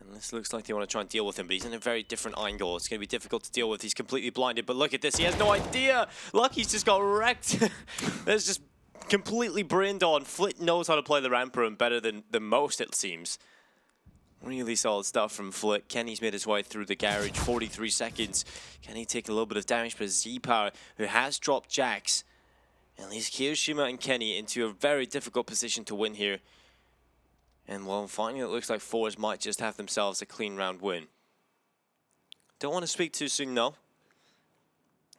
And this looks like they want to try and deal with him, but he's in a very different angle. It's going to be difficult to deal with. He's completely blinded, but look at this. He has no idea. Lucky's just got wrecked. There's just completely brained on. Flit knows how to play the ramp room better than most, it seems. Really solid stuff from Flit. Kenny's made his way through the garage. 43 seconds. Kenny take a little bit of damage, but Z-Power, who has dropped Jax, and leaves Kiyoshima and Kenny into a very difficult position to win here. And well, finally it looks like forZe might just have themselves a clean round win. Don't want to speak too soon though.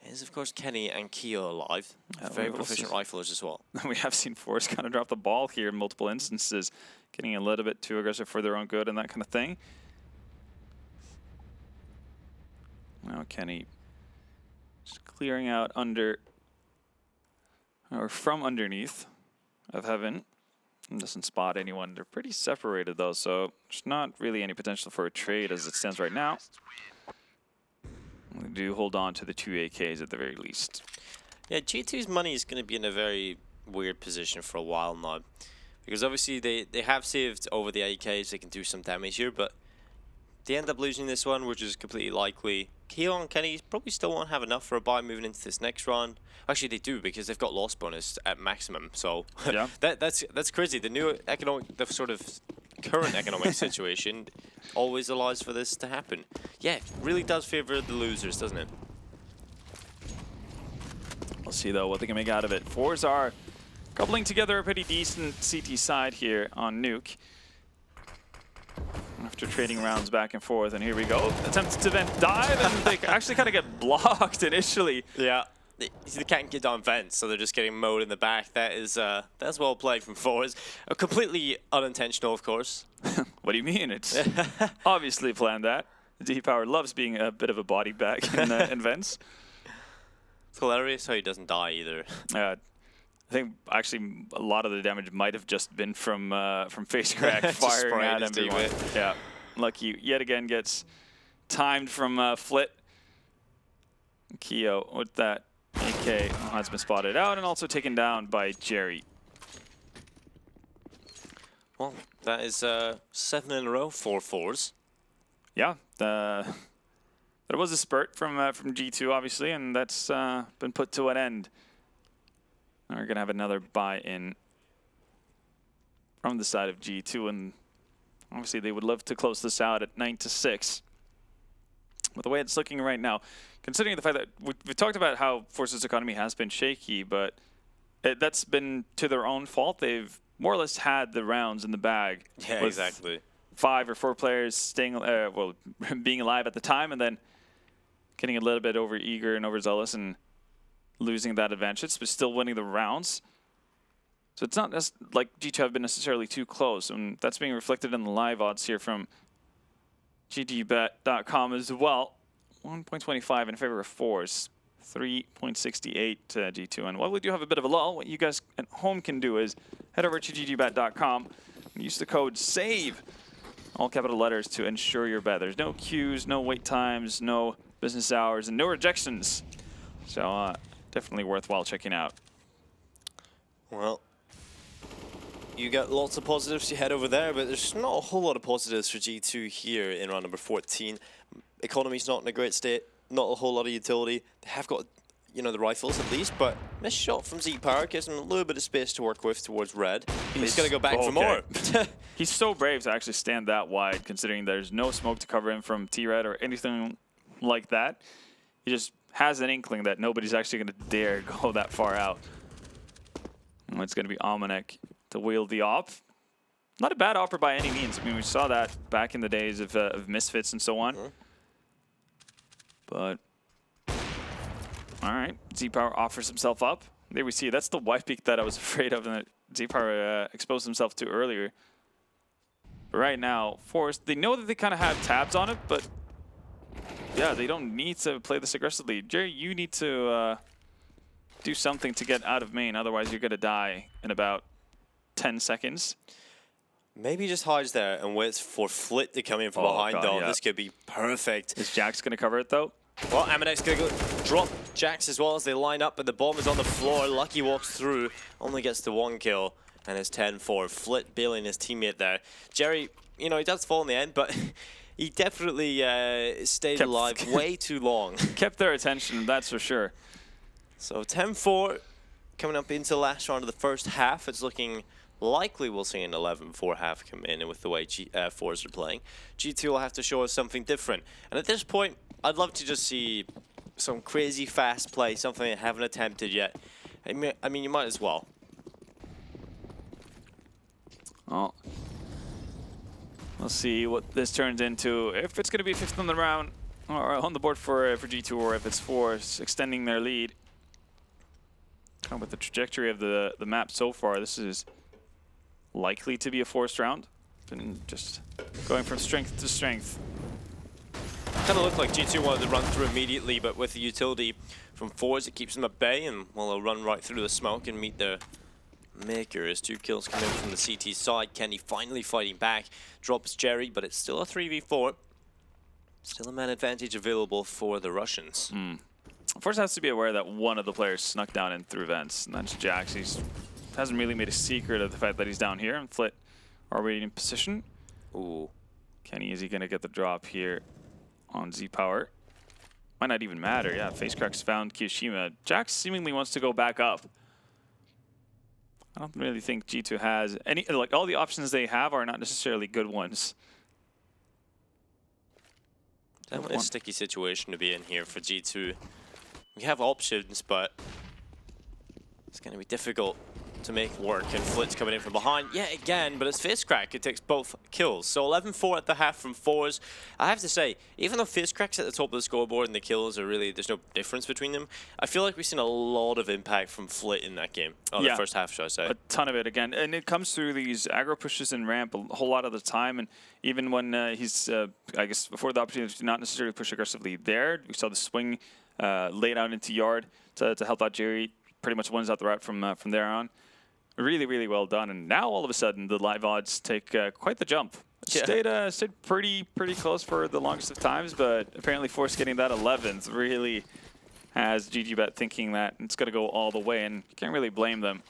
There's of course Kenny and Keo alive. Very proficient riflers as well. We have seen forZe kind of drop the ball here in multiple instances, getting a little bit too aggressive for their own good and that kind of thing. Now Kenny just clearing out under, or from underneath of Heaven. And doesn't spot anyone. They're pretty separated though, so there's not really any potential for a trade as it stands right now. We do hold on to the 2 AKs at the very least. Yeah, G2's money is going to be in a very weird position for a while now. Because obviously they have saved over the AKs, they can do some damage here, but they end up losing this one, which is completely likely. Keo and Kenny probably still won't have enough for a buy moving into this next round. Actually, they do, because they've got loss bonus at maximum. So yeah. that's crazy. The new economic, the sort of current economic situation always allows for this to happen. Yeah, it really does favor the losers, doesn't it? We'll see though what they can make out of it. forZe are coupling together a pretty decent CT side here on Nuke. After trading rounds back and forth, and here we go. Attempted to vent dive, and they actually kind of get blocked initially. Yeah, they can't get down vents, so they're just getting mowed in the back. That's well played from forZe. Completely unintentional, of course. What do you mean? It's obviously planned that. D-Power loves being a bit of a body bag in vents. It's hilarious how he doesn't die either. I think actually a lot of the damage might have just been from face crack firing at him. Yeah, Lucky yet again gets timed from Flit. Keo with that AK has been spotted out and also taken down by Jerry. Well, that is 7 in a row for forZe. Yeah, there was a spurt from G2 obviously, and that's been put to an end. We're going to have another buy-in from the side of G2, and obviously they would love to close this out at 9-6. But the way it's looking right now, considering the fact that we've talked about how forZe's economy has been shaky, but that's been to their own fault. They've more or less had the rounds in the bag. Yeah, exactly. 5 or 4 players staying, being alive at the time, and then getting a little bit over-eager and overzealous and losing that advantage, but still winning the rounds. So it's not as like G2 have been necessarily too close, and that's being reflected in the live odds here from GG.Bet.com as well. 1.25 in favor of forZe, 3.68 to G2. And while we do have a bit of a lull, what you guys at home can do is head over to GG.Bet.com and use the code SAVE, all capital letters, to ensure your bet. There's no queues, no wait times, no business hours, and no rejections. So definitely worthwhile checking out. Well, you got lots of positives to head over there, but there's not a whole lot of positives for G2 here in round number 14. Economy's not in a great state, not a whole lot of utility. They have got, you know, the rifles at least, but missed shot from Z-Power gives him a little bit of space to work with towards red. He's going to go back for more. He's so brave to actually stand that wide, considering there's no smoke to cover him from T-Red or anything like that. He just has an inkling that nobody's actually going to dare go that far out. And it's going to be Almanac to wield the op. Not a bad opper by any means. I mean, we saw that back in the days of Misfits and so on. But, all right, Z-Power offers himself up. There we see. That's the wipe peak that I was afraid of and that Z-Power exposed himself to earlier. But right now, forZe, they know that they kind of have tabs on it, but yeah, they don't need to play this aggressively. Jerry, you need to do something to get out of main, otherwise you're going to die in about 10 seconds. Maybe just hides there and waits for Flit to come in from behind, though. Yeah. This could be perfect. Is Jax going to cover it, though? Well, Amanek's gonna go drop Jax as well as they line up, but the bomb is on the floor. Lucky walks through, only gets the 1 kill, and it's 10-4. Flit bailing his teammate there. Jerry, you know, he does fall in the end, but he definitely stayed alive way too long. Kept their attention, that's for sure. So 10-4, coming up into the last round of the first half. It's looking likely we'll see an 11-4 half come in, and with the way forZe are playing, G2 will have to show us something different. And at this point, I'd love to just see some crazy fast play, something they haven't attempted yet. I mean, you might as well. Well, we'll see what this turns into. If it's going to be 5th on the round, or on the board for G2, or if it's forZe extending their lead. Kind of with the trajectory of the map so far, this is likely to be a forced round. Been just going from strength to strength. Kind of looked like G2 wanted to run through immediately, but with the utility from forZe, it keeps them at bay, and well, they'll run right through the smoke and meet their maker. As 2 kills come in from the CT side. Kenny finally fighting back, drops Jerry, but it's still a 3v4. Still a man advantage available for the Russians. forZe has to be aware that one of the players snuck down in through vents, and that's Jax. He hasn't really made a secret of the fact that he's down here, and Flit already in position. Ooh. Kenny, is he going to get the drop here on Z-Power? Might not even matter. Yeah, Facecrack's found Kiyoshima. Jax seemingly wants to go back up. I don't really think G2 has any, like, all the options they have are not necessarily good ones. Definitely a sticky situation to be in here for G2. We have options, but it's going to be difficult to make work. And Flit's coming in from behind yet again, but it's Facecrack who takes both kills. So 11-4 at the half from forZe. I have to say, even though Facecrack's at the top of the scoreboard and the kills are really, there's no difference between them, I feel like we've seen a lot of impact from Flit in that game. Oh, yeah, the first half, should I say. A ton of it again. And it comes through these aggro pushes and ramp a whole lot of the time. And even when he's, I guess, before the opportunity to not necessarily push aggressively there, we saw the swing laid out into yard to help out Jerry. Pretty much ones out the route from there on. Really, really well done. And now all of a sudden, the live odds take quite the jump. Yeah. Stayed pretty close for the longest of times, but apparently forZe getting that 11th really has GG.Bet thinking that it's going to go all the way, and you can't really blame them.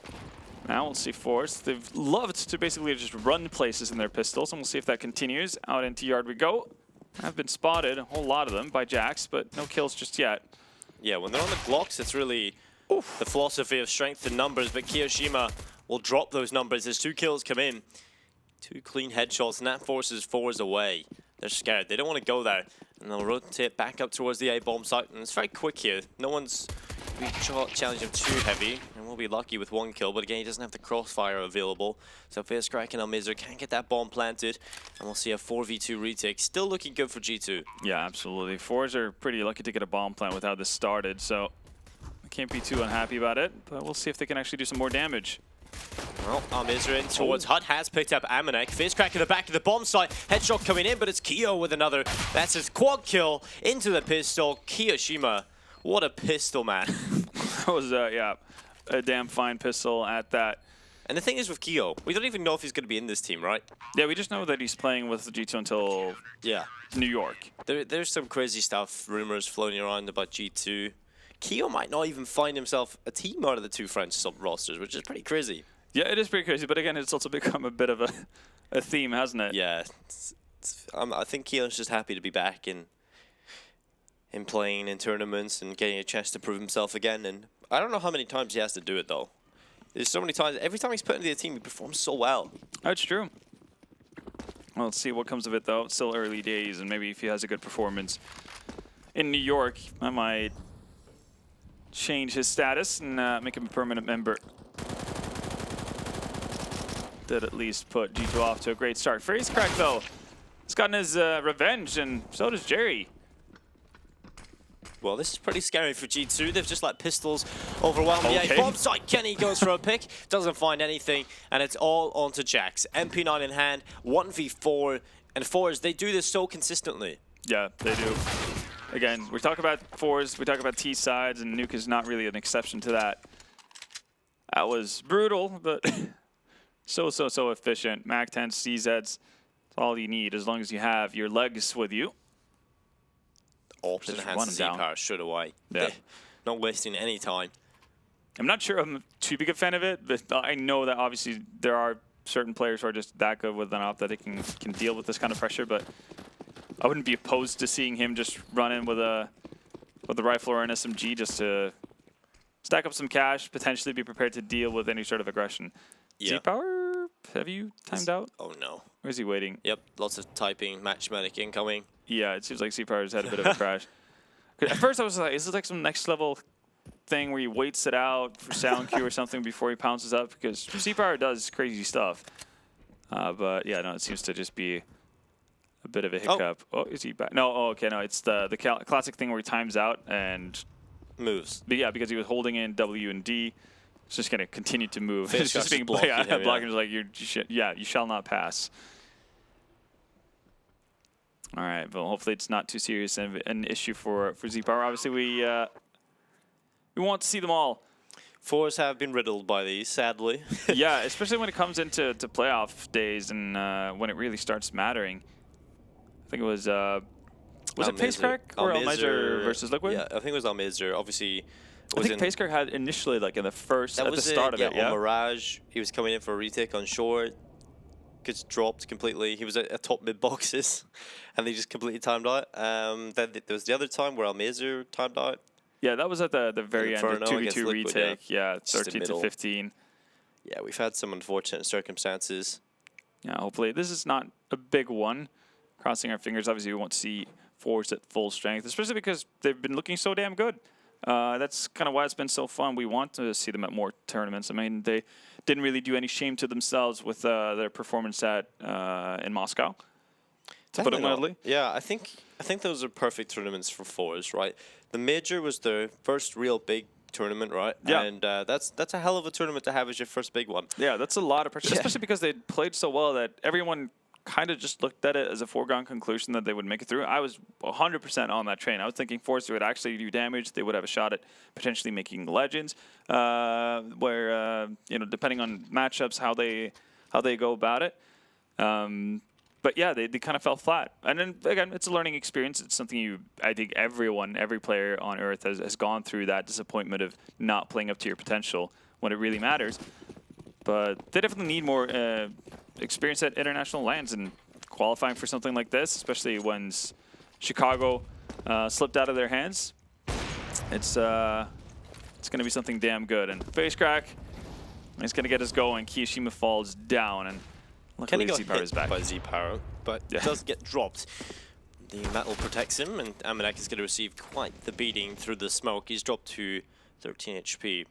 Now we'll see forZe. They've loved to basically just run places in their pistols, and we'll see if that continues. Out into yard we go. Have been spotted, a whole lot of them, by Jax, but no kills just yet. Yeah, when they're on the Glocks, it's really the philosophy of strength in numbers, but Kiyoshima will drop those numbers as 2 kills come in. 2 clean headshots, and that forces forZe away. They're scared. They don't want to go there. And they'll rotate back up towards the A-bomb site. And it's very quick here. No one's challenging him too heavy. And we'll be lucky with 1 kill. But again, he doesn't have the crossfire available. So Facecrack and Almizer can't get that bomb planted. And we'll see a 4v2 retake. Still looking good for G2. Yeah, absolutely. forZe are pretty lucky to get a bomb plant with how this started. So I can't be too unhappy about it. But we'll see if they can actually do some more damage. Well, Almizer in towards Hut, has picked up Amanek. Facecrack in the back of the bomb site. Headshot coming in, but it's Kiyo with another. That's his quad kill into the pistol. Kiyoshima, what a pistol, man. That was, yeah, a damn fine pistol at that. And the thing is with Kiyo, we don't even know if he's going to be in this team, right? Yeah, we just know that he's playing with the G2 until New York. There's some crazy stuff, rumors floating around about G2. Kiyo might not even find himself a team out of the 2 French sub-rosters, which is pretty crazy. Yeah, it is pretty crazy, but again, it's also become a bit of a theme, hasn't it? Yeah. I think Kiyo's just happy to be back in playing in tournaments and getting a chance to prove himself again. And I don't know how many times he has to do it, though. There's so many times. Every time he's put into the team, he performs so well. That's true. Well, let's see what comes of it, though. It's still early days, and maybe if he has a good performance in New York, I might change his status and make him a permanent member. Did at least put G2 off to a great start. Facecrack, though, has gotten his revenge, and so does Jerry. Well, this is pretty scary for G2. They've just let pistols overwhelm the A-bomb site. Kenny goes for a pick, doesn't find anything, and it's all onto Jax. MP9 in hand, 1v4, and forZe, they do this so consistently. Yeah, they do. Again, we talk about forZe, we talk about T-sides, and Nuke is not really an exception to that. That was brutal, but so efficient. MAC-10, CZs, it's all you need as long as you have your legs with you. ops and Just hands run to him down. Z-Power straight away. Yeah. Not wasting any time. I'm not sure I'm too big a fan of it, but I know that obviously there are certain players who are just that good with an op that they can deal with this kind of pressure, but I wouldn't be opposed to seeing him just run in with a rifle or an SMG just to stack up some cash, potentially be prepared to deal with any sort of aggression. Yeah. Z-Power, have you timed out? Oh no. Or is he waiting? Yep, lots of typing, match medic incoming. Yeah, it seems like Z-Power's had a bit of a crash. At first I was like, is this like some next level thing where he waits it out for sound cue or something before he pounces up? Because Z-Power does crazy stuff. But yeah, no, it seems to just be a bit of a hiccup. Oh, is he back? No, okay, no, it's the classic thing where he times out and moves. But yeah, because he was holding in W and D, it's just going to continue to move. It's just being blocking him, blocking like you shall not pass. All right, well, hopefully it's not too serious an issue for Z-Power. Obviously, we want to see them all. forZe have been riddled by these, sadly. Yeah, especially when it comes into playoff days and when it really starts mattering. I think it was it Pacecrack or Almizer versus Liquid? Yeah, I think it was Almizer. Obviously, I think Pacecrack had initially like in the first at the start of it. Yeah, on Mirage, he was coming in for a retake on short. Gets dropped completely. He was at top mid boxes, and they just completely timed out. Then there was the other time where Almizer timed out. Yeah, that was at the very end of 2v2 Liquid, retake. Yeah, 13 to 15. Yeah, we've had some unfortunate circumstances. Yeah, hopefully this is not a big one. Crossing our fingers. Obviously, we want to see forZe at full strength, especially because they've been looking so damn good. That's kind of why it's been so fun. We want to see them at more tournaments. I mean, they didn't really do any shame to themselves with their performance in Moscow. To put it mildly. Yeah, I think those are perfect tournaments for forZe, right? The major was their first real big tournament, right? Yeah. And that's a hell of a tournament to have as your first big one. Yeah, that's a lot of pressure, especially because they played so well that everyone kind of just looked at it as a foregone conclusion that they would make it through. I was 100% on that train. I was thinking forZe would actually do damage. They would have a shot at potentially making Legends, where depending on matchups, how they go about it. But yeah, they kind of fell flat. And then again, it's a learning experience. It's something I think every player on Earth has gone through, that disappointment of not playing up to your potential when it really matters. But they definitely need more experience at international lands and qualifying for something like this, especially when Chicago slipped out of their hands. It's going to be something damn good. And Pacecrack, he's going to get us going. Kiyashima falls down, and luckily Z-Power is back. By Z-Power, but yeah. does get dropped. The metal protects him, and Amanek is going to receive quite the beating through the smoke. He's dropped to 13 HP.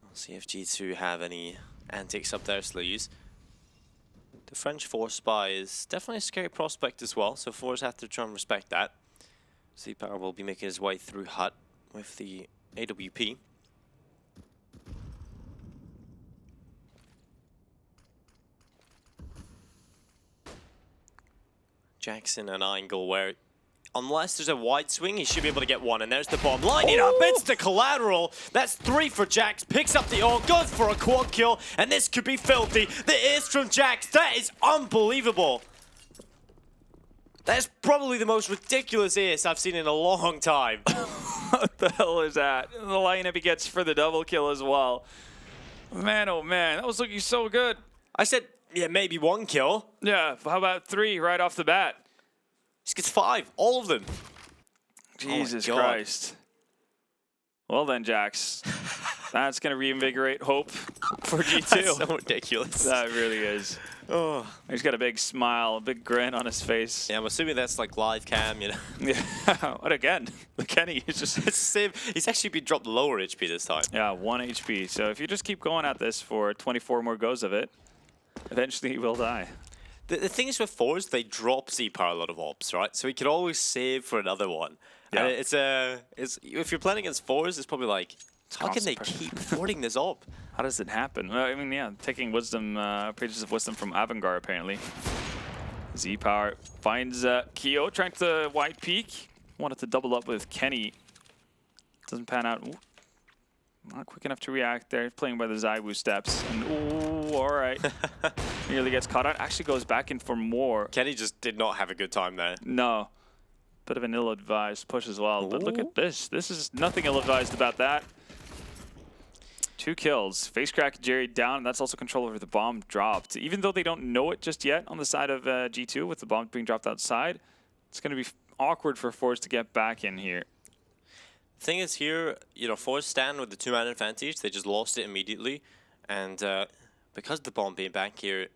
We'll see if G2 have any antics up their sleeves. The French force spy is definitely a scary prospect as well, so forZe have to try and respect that. Z-Power will be making his way through hut with the AWP. Jackson and angle where, unless there's a wide swing, he should be able to get one. And there's the bomb. Lining up, it's the collateral. That's 3 for Jax. Picks up the ult, goes for a quad kill. And this could be filthy. The ace from Jax, that is unbelievable. That's probably the most ridiculous ace I've seen in a long time. What the hell is that? The lineup he gets for the double kill as well. Man, oh man, that was looking so good. I said, yeah, maybe 1 kill. Yeah, how about 3 right off the bat? He gets 5, all of them. Jesus Christ. Well then, Jax. That's going to reinvigorate hope for G2. That's so ridiculous. That really is. Oh, he's got a big smile, a big grin on his face. Yeah, I'm assuming that's like live cam, you know. Yeah, what again? Kenny is just he's actually been dropped lower HP this time. Yeah, 1 HP. So if you just keep going at this for 24 more goes of it, eventually he will die. The thing is with forZe, they drop Z-Power a lot of ops, right? So he could always save for another one. Yeah. And it's if you're playing against forZe, it's probably like, how can they keep thwarting this op? How does it happen? Well, I mean, yeah, taking wisdom, pages of wisdom from Avangar, apparently. Z-Power finds Keo trying to wide peek. Wanted to double up with Kenny. Doesn't pan out. Ooh. Not quick enough to react there. Playing by the Zaiwu steps. And ooh, all right. Nearly gets caught out. Actually goes back in for more. Kenny just did not have a good time there. No. bit of an ill-advised push as well. But look Ooh. at this. This is nothing ill-advised about that. 2 kills. FaceCrack Jerry down, and that's also control over the bomb dropped. Even though they don't know it just yet on the side of G2 with the bomb being dropped outside, it's going to be awkward for forZe to get back in here. Thing is here, you know, forZe stand with the 2-man advantage. They just lost it immediately. And because of the bomb being back here, it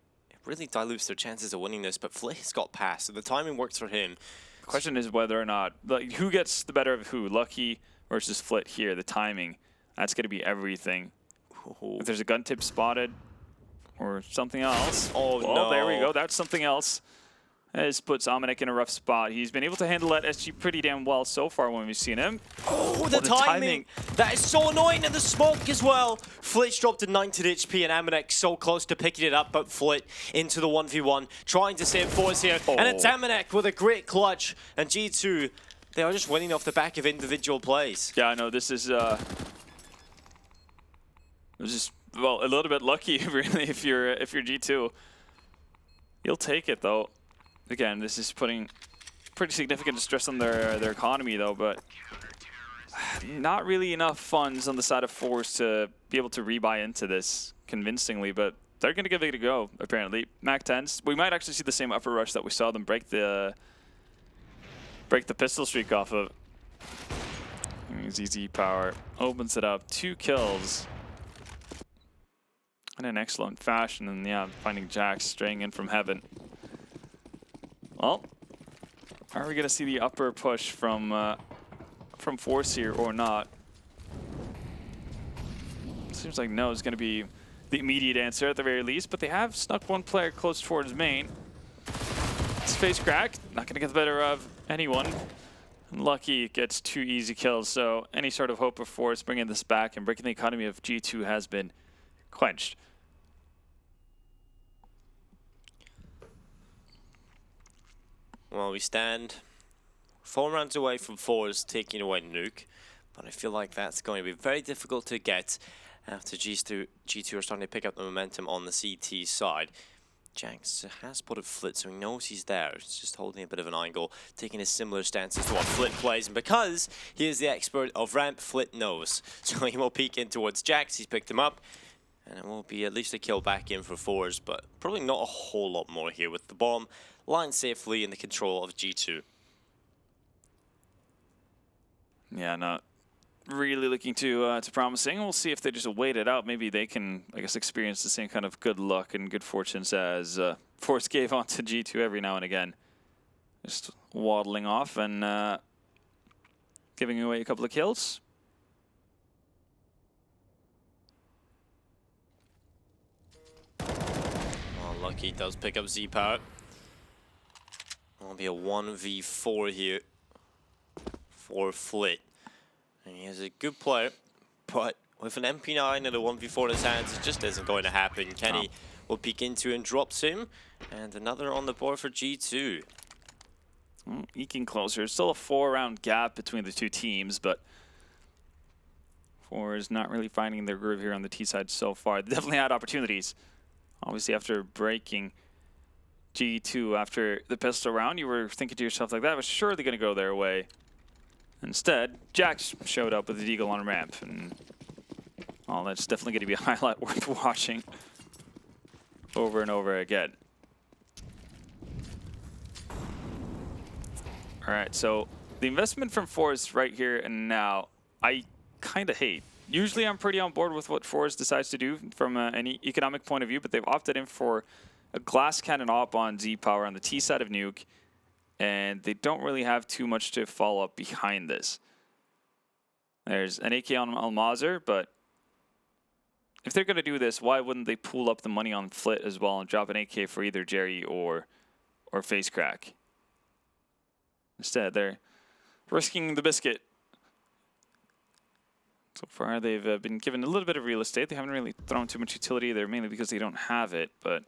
really dilutes their chances of winning this. But Flit has got past, so the timing works for him. The question is whether or not, like, who gets the better of who? Lucky versus Flit here, the timing. That's going to be everything. Ooh. If there's a gun tip spotted or something else. Oh, well, no. There we go. That's something else. This puts Amanek in a rough spot. He's been able to handle that SG pretty damn well so far when we've seen him. Oh, the timing. That is so annoying, and the smoke as well. Flit's dropped to 19 HP, and Amanek so close to picking it up, but Flit into the 1v1, trying to save forZe here. Oh. And it's Amanek with a great clutch, and G2, they are just winning off the back of individual plays. Yeah, I know. This is just, well, a little bit lucky, really, if you're G2. You'll take it, though. Again, this is putting pretty significant stress on their economy, though, but not really enough funds on the side of forZe to be able to rebuy into this convincingly, but they're going to give it a go, apparently. Mac 10s. We might actually see the same upper rush that we saw them break the pistol streak off of. ZZ Power opens it up. 2 kills. In an excellent fashion, and yeah, finding Jax straying in from heaven. Well, are we gonna see the upper push from forZe here or not? Seems like no is gonna be the immediate answer at the very least, but they have snuck one player close towards main. It's FaceCrack, not gonna get the better of anyone. Lucky gets 2 easy kills, so any sort of hope of forZe bringing this back and breaking the economy of G2 has been quenched. Well, we stand 4 rounds away from forZe taking away Nuke, but I feel like that's going to be very difficult to get after G2 are starting to pick up the momentum on the CT side. Jax has spotted Flit, so he knows he's there. He's just holding a bit of an angle, taking a similar stance as to what Flit plays, and because he is the expert of ramp, Flit knows. So he will peek in towards Jax, he's picked him up, and it will be at least a kill back in for forZe, but probably not a whole lot more here with the bomb lying safely in the control of G2. Yeah, not really looking too promising. We'll see if they just wait it out. Maybe they can, I guess, experience the same kind of good luck and good fortunes as forZe gave onto G2 every now and again. Just waddling off and giving away a couple of kills. Well, Lucky does pick up Z-Power. It'll be a 1v4 here for Flit. And he is a good player, but with an MP9 and a 1v4 in his hands, it just isn't going to happen. Kenny will peek into and drops him. And another on the board for G2. Eking closer. Still a 4-round gap between the two teams, but forZe not really finding their groove here on the T side so far. They definitely had opportunities. Obviously, after breaking G2 after the pistol round, you were thinking to yourself like, that was surely going to go their way. Instead, Jax showed up with the Deagle on ramp, and well, that's definitely going to be a highlight worth watching over and over again. All right, so the investment from forZe right here and now, I kind of hate. Usually I'm pretty on board with what forZe decides to do from an economic point of view, but they've opted in for a glass cannon op on Z-Power on the T side of Nuke, and they don't really have too much to follow up behind this. There's an AK on Almazer, but if they're going to do this, why wouldn't they pool up the money on Flit as well and drop an AK for either Jerry or FaceCrack? Instead, they're risking the biscuit. So far, they've been given a little bit of real estate. They haven't really thrown too much utility there, mainly because they don't have it, but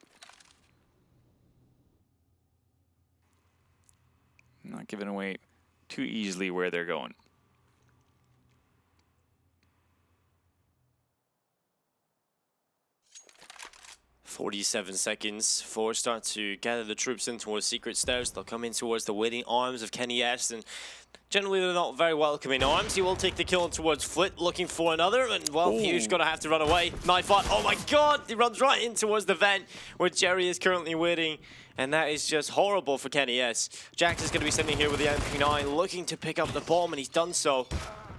not giving away too easily where they're going. 47 seconds. forZe start to gather the troops in towards Secret Stairs. They'll come in towards the waiting arms of kennyS, and generally they're not very welcoming arms. He will take the kill towards Flit, looking for another, and well, he's going to have to run away. Knife on, oh my god, he runs right in towards the vent where Jerry is currently waiting, and that is just horrible for kennyS. Jax is going to be sitting here with the MP9, looking to pick up the bomb, and he's done so.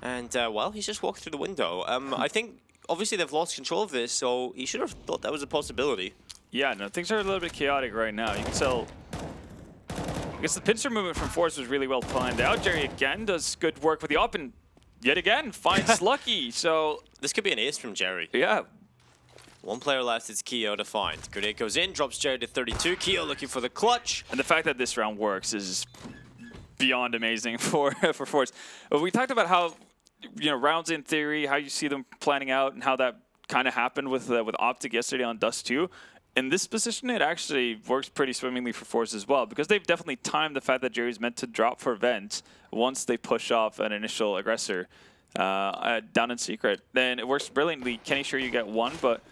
And well, he's just walked through the window. I think obviously they've lost control of this, so he should have thought that was a possibility. Yeah, no, things are a little bit chaotic right now. You can tell. I guess the pincer movement from forZe was really well planned out. Jerry again does good work with the up, and yet again finds Lucky. So this could be an ace from Jerry. Yeah. One player left, it's Keo to find. Grenade goes in, drops Jerry to 32. Keo looking for the clutch. And the fact that this round works is beyond amazing for forZe. We talked about how, you know, rounds in theory, how you see them planning out, and how that kind of happened with Optic yesterday on Dust 2. In this position, it actually works pretty swimmingly for forZe as well, because they've definitely timed the fact that Jerry's meant to drop for vent once they push off an initial aggressor down in secret. Then it works brilliantly. Kenny, sure you get one, but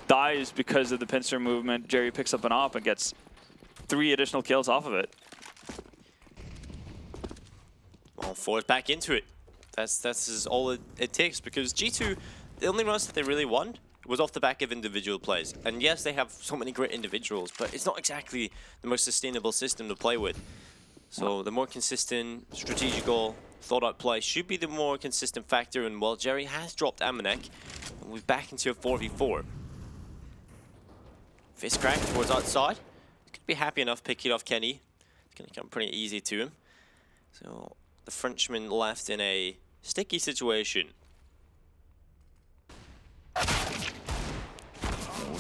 dies because of the pincer movement. Jerry picks up an op and gets 3 additional kills off of it. Well, forZe back into it. That's all it takes, because G2, the only rounds that they really won was off the back of individual plays. And yes, they have so many great individuals, but it's not exactly the most sustainable system to play with. So the more consistent, strategical, thought-out play should be the more consistent factor. And well, Jerry has dropped Amanek, and we're back into a 4v4. Fist crack towards outside. Could be happy enough picking off Kenny. It's going to come pretty easy to him. So the Frenchman left in a sticky situation.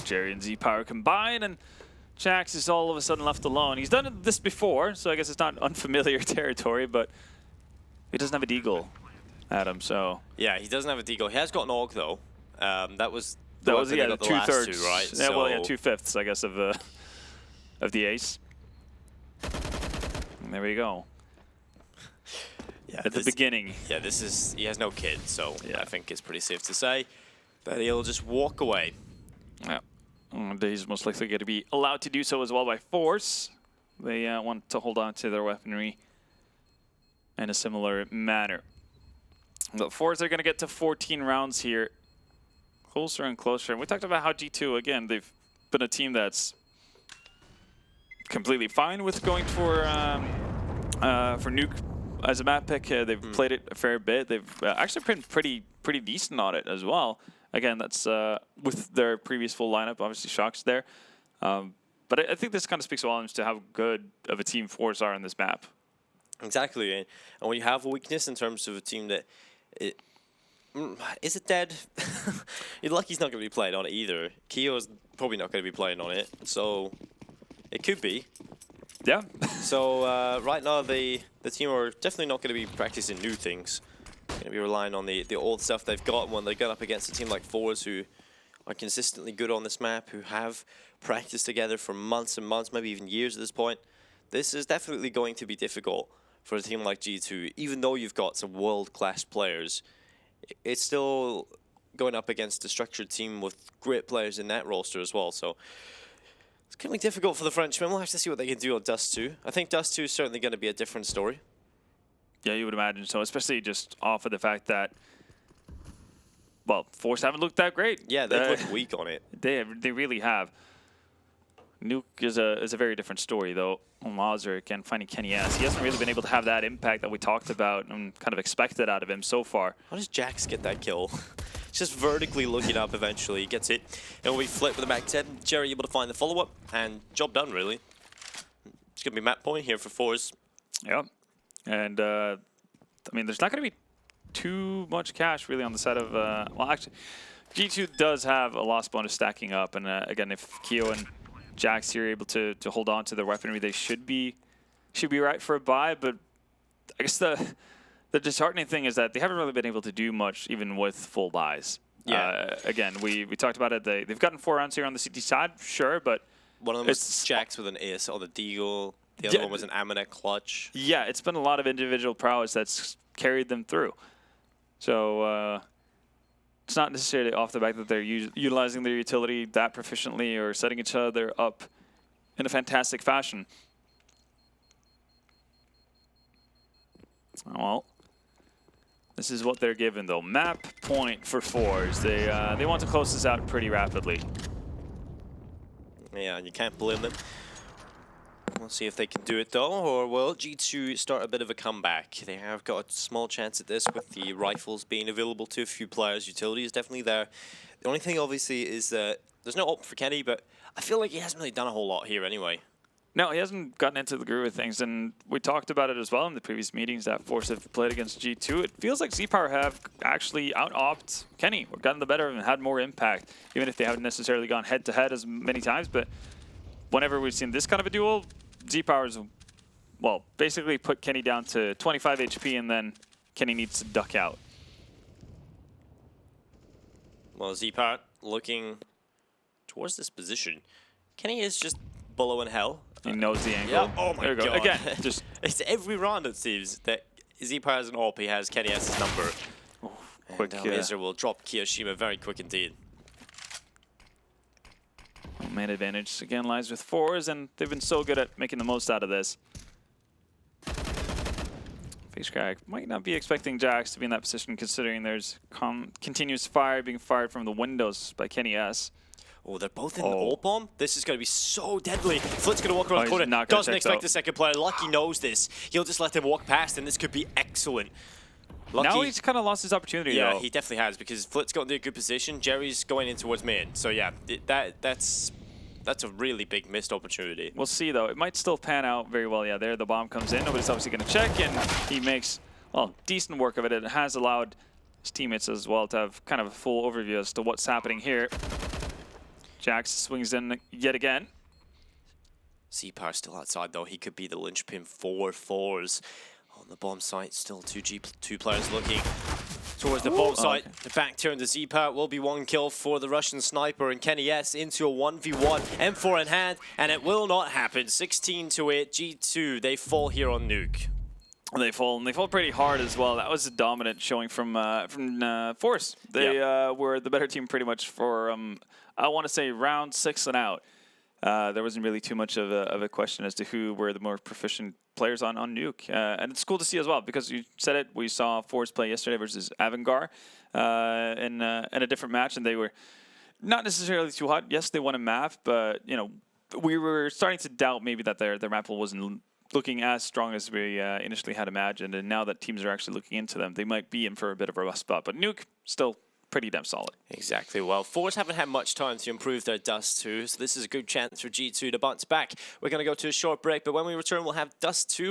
Jerry and Z-Power combine, and Jax is all of a sudden left alone. He's done this before, so I guess it's not unfamiliar territory, but he doesn't have a deagle, Adam, so... Yeah, he doesn't have a deagle. He has got an AUG, though. That was yeah, the 2/3, two, right? Yeah, so well, yeah, 2/5, I guess, of the ace. And there we go. Yeah, At the beginning. Yeah, this is... He has no kid, so yeah. I think it's pretty safe to say that he'll just walk away. Yeah. He's most likely going to be allowed to do so as well by forZe. They want to hold on to their weaponry in a similar manner. But forZe are going to get to 14 rounds here. Closer and closer. And we talked about how G2, again, they've been a team that's completely fine with going for Nuke as a map pick. They've played it a fair bit. They've actually been pretty decent on it as well. Again, that's with their previous full lineup. Obviously, Shock's there. But I think this kind of speaks volumes to how good of a team forZe are in this map. Exactly. And when you have a weakness in terms of a team that... is it dead? You're lucky he's not going to be playing on it either. Keo's probably not going to be playing on it. So it could be. Yeah. So right now, the team are definitely not going to be practicing new things. Going to be relying on the old stuff they've got when they get up against a team like forZe, who are consistently good on this map, who have practiced together for months and months, maybe even years at this point. This is definitely going to be difficult for a team like G2. Even though you've got some world-class players, it's still going up against a structured team with great players in that roster as well. So it's going to be difficult for the Frenchmen. We'll have to see what they can do on Dust 2. I think Dust 2 is certainly going to be a different story. Yeah, you would imagine so, especially just off of the fact that, well, forZe haven't looked that great. Yeah, they've looked weak on it. They really have. Nuke is a very different story, though. Mazur, again, finding kennyS. He hasn't really been able to have that impact that we talked about and kind of expected out of him so far. How does Jax get that kill? He's just vertically looking up eventually. He gets it. And we flip with the back 10. Jerry able to find the follow-up, and job done, really. It's going to be map point here for forZe. Yeah. And, I mean, there's not going to be too much cash, really, on the side of... well, actually, G2 does have a loss bonus stacking up. And, again, if Keo and Jax here are able to hold on to their weaponry, they should be right for a buy. But I guess the disheartening thing is that they haven't really been able to do much, even with full buys. Yeah. Again, we talked about it. They've gotten 4 rounds here on the CT side, sure, but... One of them was Jax with an ace on the deagle. The other one was an Amanek clutch. Yeah, it's been a lot of individual prowess that's carried them through. So, it's not necessarily off the back that they're utilizing their utility that proficiently or setting each other up in a fantastic fashion. Well, this is what they're given, though. Map point for forZe. They want to close this out pretty rapidly. Yeah, you can't blame them. We'll see if they can do it, though, or will G2 start a bit of a comeback? They have got a small chance at this with the rifles being available to a few players. Utility is definitely there. The only thing, obviously, is that there's no ult for Kenny, but I feel like he hasn't really done a whole lot here anyway. No, he hasn't gotten into the groove of things, and we talked about it as well in the previous meetings that forZe have played against G2. It feels like ZPower have actually out-opt Kenny, or gotten the better of him and had more impact, even if they haven't necessarily gone head-to-head as many times. But whenever we've seen this kind of a duel, ZPower's, well, basically put Kenny down to 25 HP, and then Kenny needs to duck out. Well, ZPower looking towards this position. Kenny is just below in hell. He knows the angle. Yeah. Oh my there we go. god. Again, just it's every round it seems that ZPower has an AWP, he has Kenny has his number. quick. And Laser will drop Kiyoshima very quick indeed. Man advantage again lies with forZe, and they've been so good at making the most out of this. Face crack might not be expecting Jax to be in that position, considering there's continuous fire being fired from the windows by Kenny S. Oh, they're both in the ult bomb. This is going to be so deadly. Flit's going to walk around the corner. Doesn't expect the second player. Lucky knows this. He'll just let him walk past, and this could be excellent. Lucky, now he's kind of lost his opportunity, yeah, though. he definitely has, because Flit's got into a good position. Jerry's going in towards main. So, yeah, that's a really big missed opportunity. We'll see, though. It might still pan out very well. Yeah, there the bomb comes in. Nobody's obviously going to check, and he makes, well, decent work of it. It has allowed his teammates as well to have kind of a full overview as to what's happening here. Jax swings in yet again. ZPower still outside, though. He could be the linchpin for forZe. On the bomb site, still two players looking towards the bomb site. The back turn to ZPower will be one kill for the Russian sniper, and Kenny S into a 1v1. M4 in hand, and it will not happen. 16-8, G2, they fall here on Nuke. They fall, and they fall pretty hard as well. That was a dominant showing from forZe. They were the better team pretty much for, I want to say, round 6 and out. There wasn't really too much of a question as to who were the more proficient players on Nuke. And it's cool to see as well, because you said it, we saw forZe play yesterday versus Avangar in a different match, and they were not necessarily too hot. Yes, they won a map, but you know, we were starting to doubt maybe that their map pool wasn't looking as strong as we initially had imagined, and now that teams are actually looking into them, they might be in for a bit of a rough spot. But Nuke still pretty damn solid. Exactly. Well, forZe haven't had much time to improve their Dust 2, so this is a good chance for G2 to bounce back. We're going to go to a short break, but when we return, we'll have Dust 2